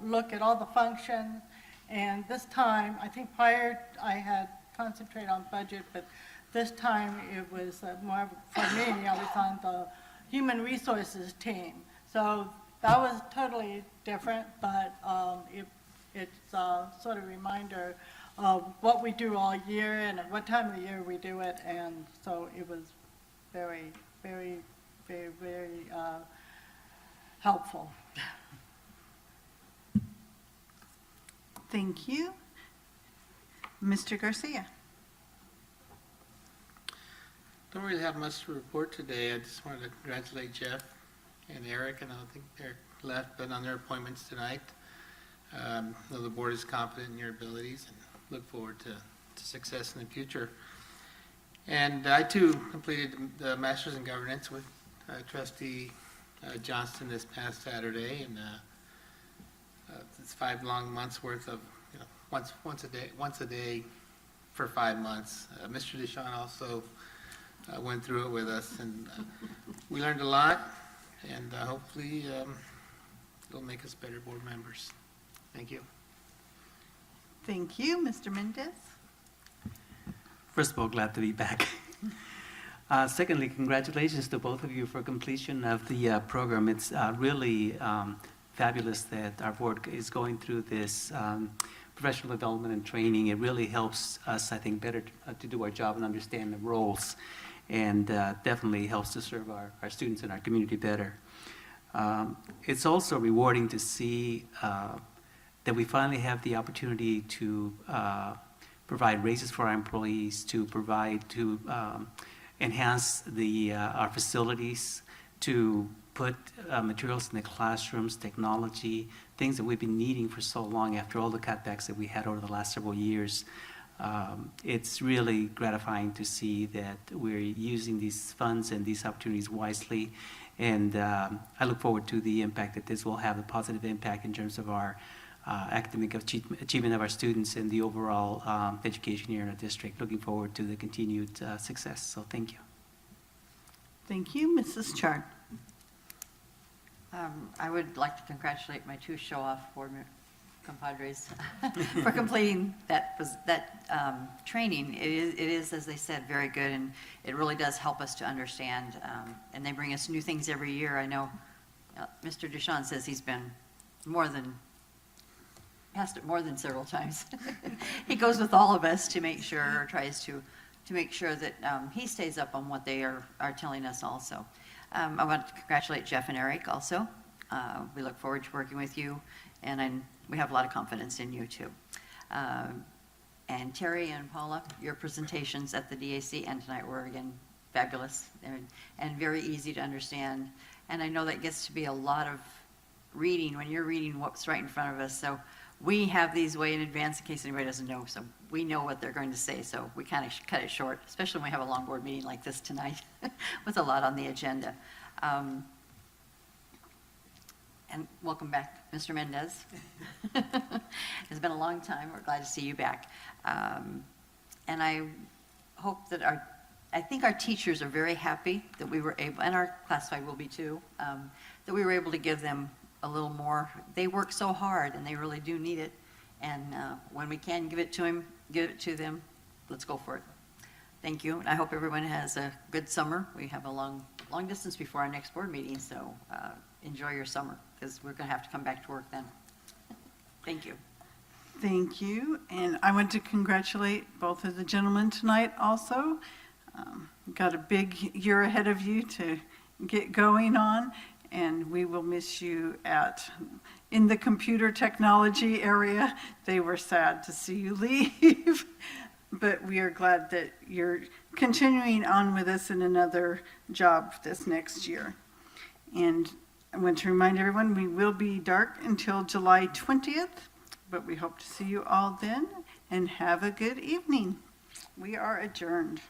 look at all the functions, and this time, I think prior I had concentrated on budget, but this time it was more, for me, I was on the human resources team. So that was totally different, but it's sort of a reminder of what we do all year and at what time of the year we do it, and so it was very, very, very, very helpful. Thank you. Mr. Garcia. Don't really have much to report today. I just wanted to congratulate Jeff and Eric, and I don't think they're left, but on their appointments tonight. Though the board is confident in your abilities and look forward to success in the future. And I too completed the Master's in Governance with Trustee Johnston this past Saturday, and it's 5 long months worth of, once a day for 5 months. Mr. Deshawn also went through it with us, and we learned a lot, and hopefully it'll make us better board members. Thank you. Thank you. Mr. Mendez. First of all, glad to be back. Secondly, congratulations to both of you for completion of the program. It's really fabulous that our board is going through this professional development and training. It really helps us, I think, better to do our job and understand the roles, and definitely helps to serve our students and our community better. It's also rewarding to see that we finally have the opportunity to provide raises for our employees, to enhance our facilities, to put materials in the classrooms, technology, things that we've been needing for so long after all the cutbacks that we had over the last several years. It's really gratifying to see that we're using these funds and these opportunities wisely, and I look forward to the impact that this will have, a positive impact in terms of our academic achievement of our students and the overall education here in our district. Looking forward to the continued success, so thank you. Thank you. Mrs. Chard. I would like to congratulate my 2 show-off board compadres for completing that training. It is, as they said, very good, and it really does help us to understand, and they bring us new things every year. I know Mr. Deshawn says he's been passed it more than several times. He goes with all of us to make sure, or tries to make sure that he stays up on what they are telling us also. I want to congratulate Jeff and Eric also. We look forward to working with you, and we have a lot of confidence in you too. And Terry and Paula, your presentations at the DAC and tonight were again fabulous and very easy to understand. And I know that gets to be a lot of reading when you're reading what's right in front of us. So we have these way in advance in case anybody doesn't know. So we know what they're going to say. So we kind of cut it short, especially when we have a long board meeting like this tonight with a lot on the agenda. And welcome back, Mr. Mendez. It's been a long time. We're glad to see you back. And I hope that I think our teachers are very happy that we were able, and our classified will be too, that we were able to give them a little more. They work so hard and they really do need it. And when we can give it to them, let's go for it. Thank you. And I hope everyone has a good summer. We have a long distance before our next board meeting, so enjoy your summer because we're going to have to come back to work then. Thank you. Thank you, and I want to congratulate both of the gentlemen tonight also. Got a big year ahead of you to get going on, and we will miss you in the computer technology area. They were sad to see you leave, but we are glad that you're continuing on with us in another job this next year. And I want to remind everyone, we will be dark until July 20th, but we hope to see you all then, and have a good evening. We are adjourned.